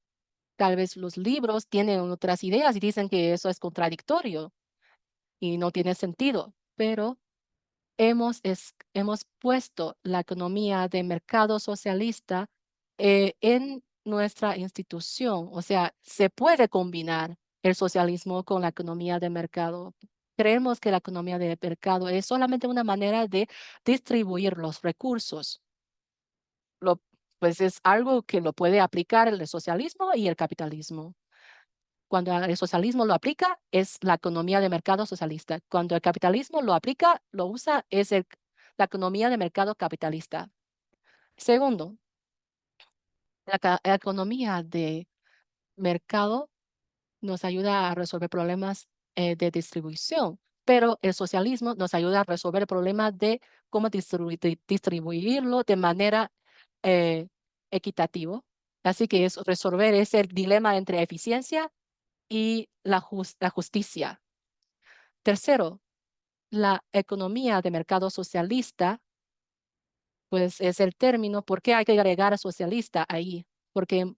tal vez los libros tienen otras ideas y dicen que eso es contradictorio y no tiene sentido, pero hemos puesto la economía de mercado socialista en nuestra institución. O sea, se puede combinar el socialismo con la economía de mercado. Creemos que la economía de mercado es solamente una manera de distribuir los recursos. Lo, pues es algo que lo puede aplicar el socialismo y el capitalismo. Cuando el socialismo lo aplica, es la economía de mercado socialista. Cuando el capitalismo lo aplica, lo usa, es la economía de mercado capitalista. Segundo, la economía de mercado nos ayuda a resolver problemas de distribución, pero el socialismo nos ayuda a resolver el problema de cómo distribuirlo de manera eh, equitativa. Así que es resolver ese dilema entre eficiencia y la justicia. Tercero, la economía de mercado socialista, pues es el término. ¿Por qué hay que agregar a socialista ahí? Porque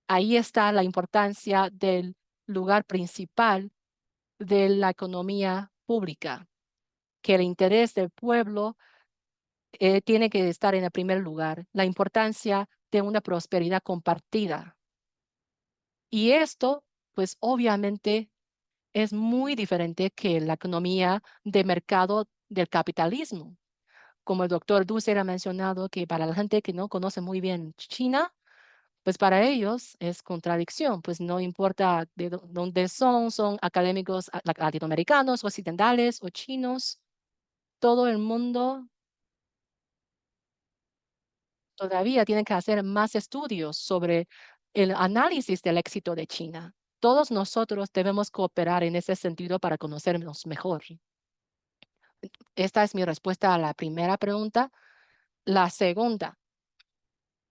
ahí está la importancia del lugar principal de la economía pública, que el interés del pueblo tiene que estar en el primer lugar, la importancia de una prosperidad compartida. Y esto, pues obviamente es muy diferente que la economía de mercado del capitalismo. Como el doctor Dusser ha mencionado, que para la gente que no conoce muy bien China, pues para ellos es contradicción, pues no importa de dónde son académicos latinoamericanos, occidentales o chinos, todo el mundo todavía tiene que hacer más estudios sobre el análisis del éxito de China. Todos nosotros debemos cooperar en ese sentido para conocernos mejor. Esta es mi respuesta a la primera pregunta. La segunda,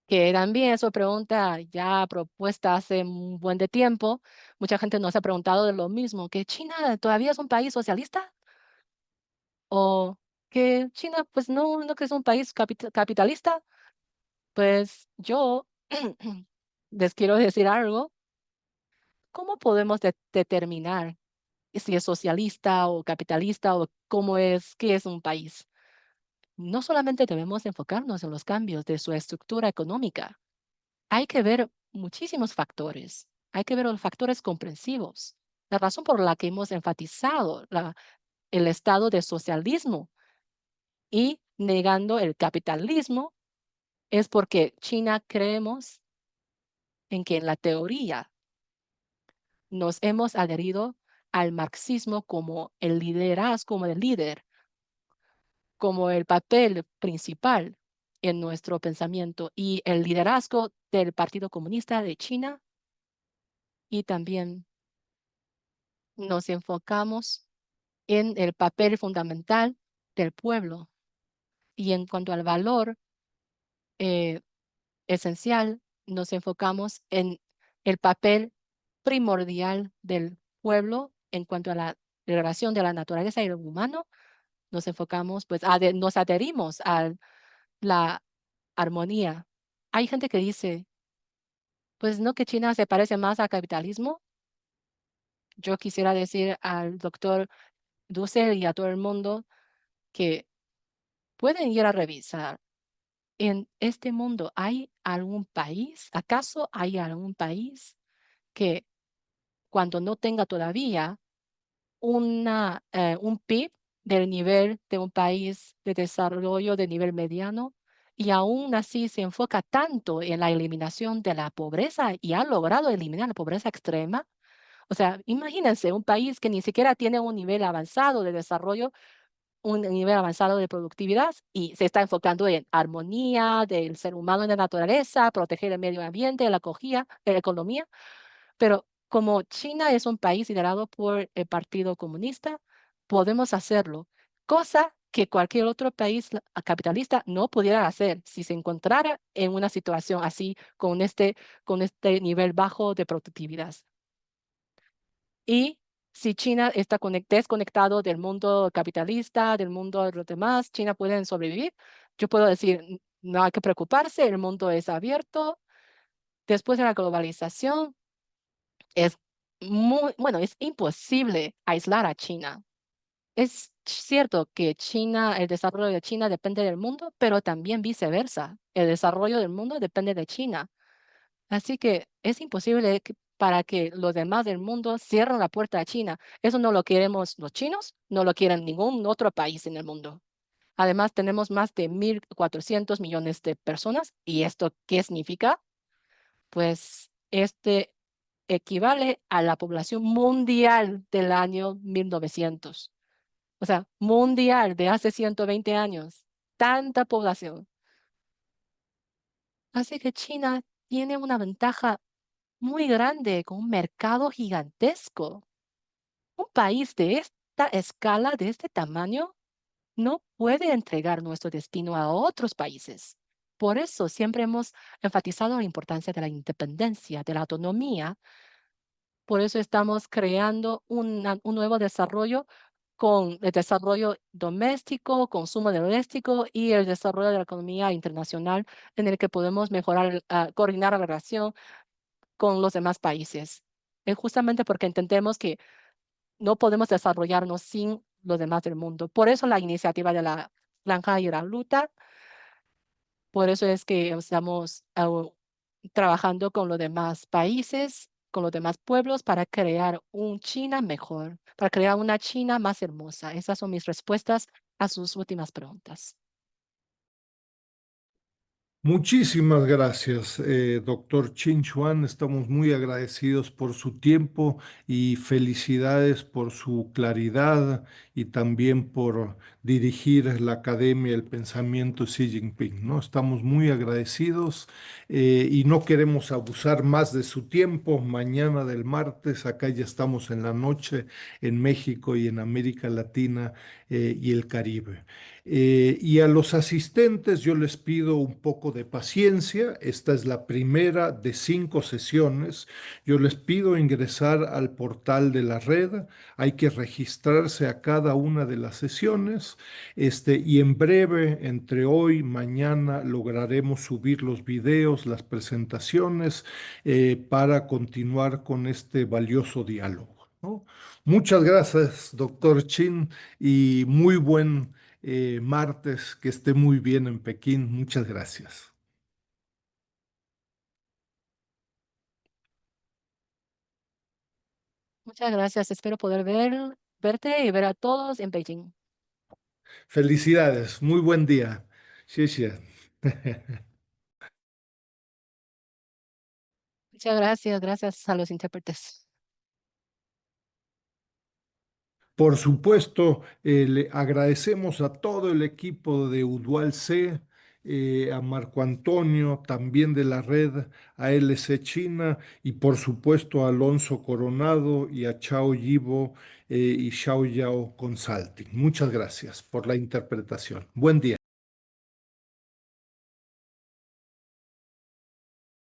que también es una pregunta ya propuesta hace un buen de tiempo. Mucha gente nos ha preguntado de lo mismo, que China todavía es un país socialista o que China pues no que es un país capitalista. Pues yo les quiero decir algo. ¿Cómo podemos determinar si es socialista o capitalista o qué es un país? No solamente debemos enfocarnos en los cambios de su estructura económica, hay que ver muchísimos factores. Hay que ver los factores comprensivos. La razón por la que hemos enfatizado el estado de socialismo y negando el capitalismo, es porque China creemos en que en la teoría nos hemos adherido al marxismo como el liderazgo, como el líder, como el papel principal en nuestro pensamiento y el liderazgo del Partido Comunista de China, y también nos enfocamos en el papel fundamental del pueblo. Y en cuanto al valor eh, esencial, nos enfocamos en el papel primordial del pueblo en cuanto a la relación de la naturaleza y el humano. Nos enfocamos, pues, nos adherimos a la armonía. Hay gente que dice, pues no, que China se parece más al capitalismo. Yo quisiera decir al doctor Dussel y a todo el mundo que pueden ir a revisar. En este mundo, ¿hay algún país? ¿Acaso hay algún país que cuando no tenga todavía un PIB del nivel de un país de desarrollo de nivel mediano y aún así se enfoca tanto en la eliminación de la pobreza y ha logrado eliminar la pobreza extrema? O sea, imagínense un país que ni siquiera tiene un nivel avanzado de desarrollo, un nivel avanzado de productividad y se está enfocando en armonía del ser humano en la naturaleza, proteger el medio ambiente, la economía. Pero como China es un país liderado por el Partido Comunista, podemos hacerlo, cosa que cualquier otro país capitalista no pudiera hacer si se encontrara en una situación así con este nivel bajo de productividad. Y si China está desconectado del mundo capitalista, del mundo de los demás, China puede sobrevivir. Yo puedo decir, no hay que preocuparse, el mundo es abierto. Después de la globalización, es bueno, es imposible aislar a China. Es cierto que China, el desarrollo de China depende del mundo, pero también viceversa. El desarrollo del mundo depende de China. Así que es imposible para que los demás del mundo cierren la puerta a China. Eso no lo queremos los chinos, no lo quieren ningún otro país en el mundo. Además, tenemos más de 1.400 millones de personas. ¿Y esto qué significa? Pues este equivale a la población mundial del año 1900. O sea, mundial de hace 120 años. Tanta población. Así que China tiene una ventaja muy grande, con un mercado gigantesco. Un país de esta escala, de este tamaño, no puede entregar nuestro destino a otros países. Por eso siempre hemos enfatizado la importancia de la independencia, de la autonomía. Por eso estamos creando un nuevo desarrollo con el desarrollo doméstico, consumo doméstico y el desarrollo de la economía internacional en el que podemos mejorar, coordinar la relación con los demás países. Es justamente porque entendemos que no podemos desarrollarnos sin los demás del mundo. Por eso la iniciativa de la Franja y la Ruta, por eso es que estamos trabajando con los demás países, con los demás pueblos para crear un China mejor, para crear una China más hermosa. Esas son mis respuestas a sus últimas preguntas. Muchísimas gracias, doctor Chin Chuan. Estamos muy agradecidos por su tiempo y felicidades por su claridad y también por dirigir la Academia del Pensamiento Xi Jinping, ¿no? Estamos muy agradecidos y no queremos abusar más de su tiempo. Mañana del martes, acá ya estamos en la noche en México y en América Latina y el Caribe. Y a los asistentes yo les pido un poco de paciencia. Esta es la primera de 5 sesiones. Yo les pido ingresar al portal de la red. Hay que registrarse a cada una de las sesiones. Y en breve, entre hoy y mañana, lograremos subir los videos, las presentaciones, para continuar con este valioso diálogo, ¿no? Muchas gracias, doctor Chin, y muy buen martes, que esté muy bien en Pekín. Muchas gracias. Muchas gracias. Espero poder verte y ver a todos en Beijing. Felicidades, muy buen día. Sí, sí. Muchas gracias, gracias a los intérpretes. Por supuesto, le agradecemos a todo el equipo de Udual C, a Marco Antonio, también de la red ALC China, y por supuesto a Alonso Coronado y a Chao Yibo y Xiao Yao Consulting. Muchas gracias por la interpretación. Buen día.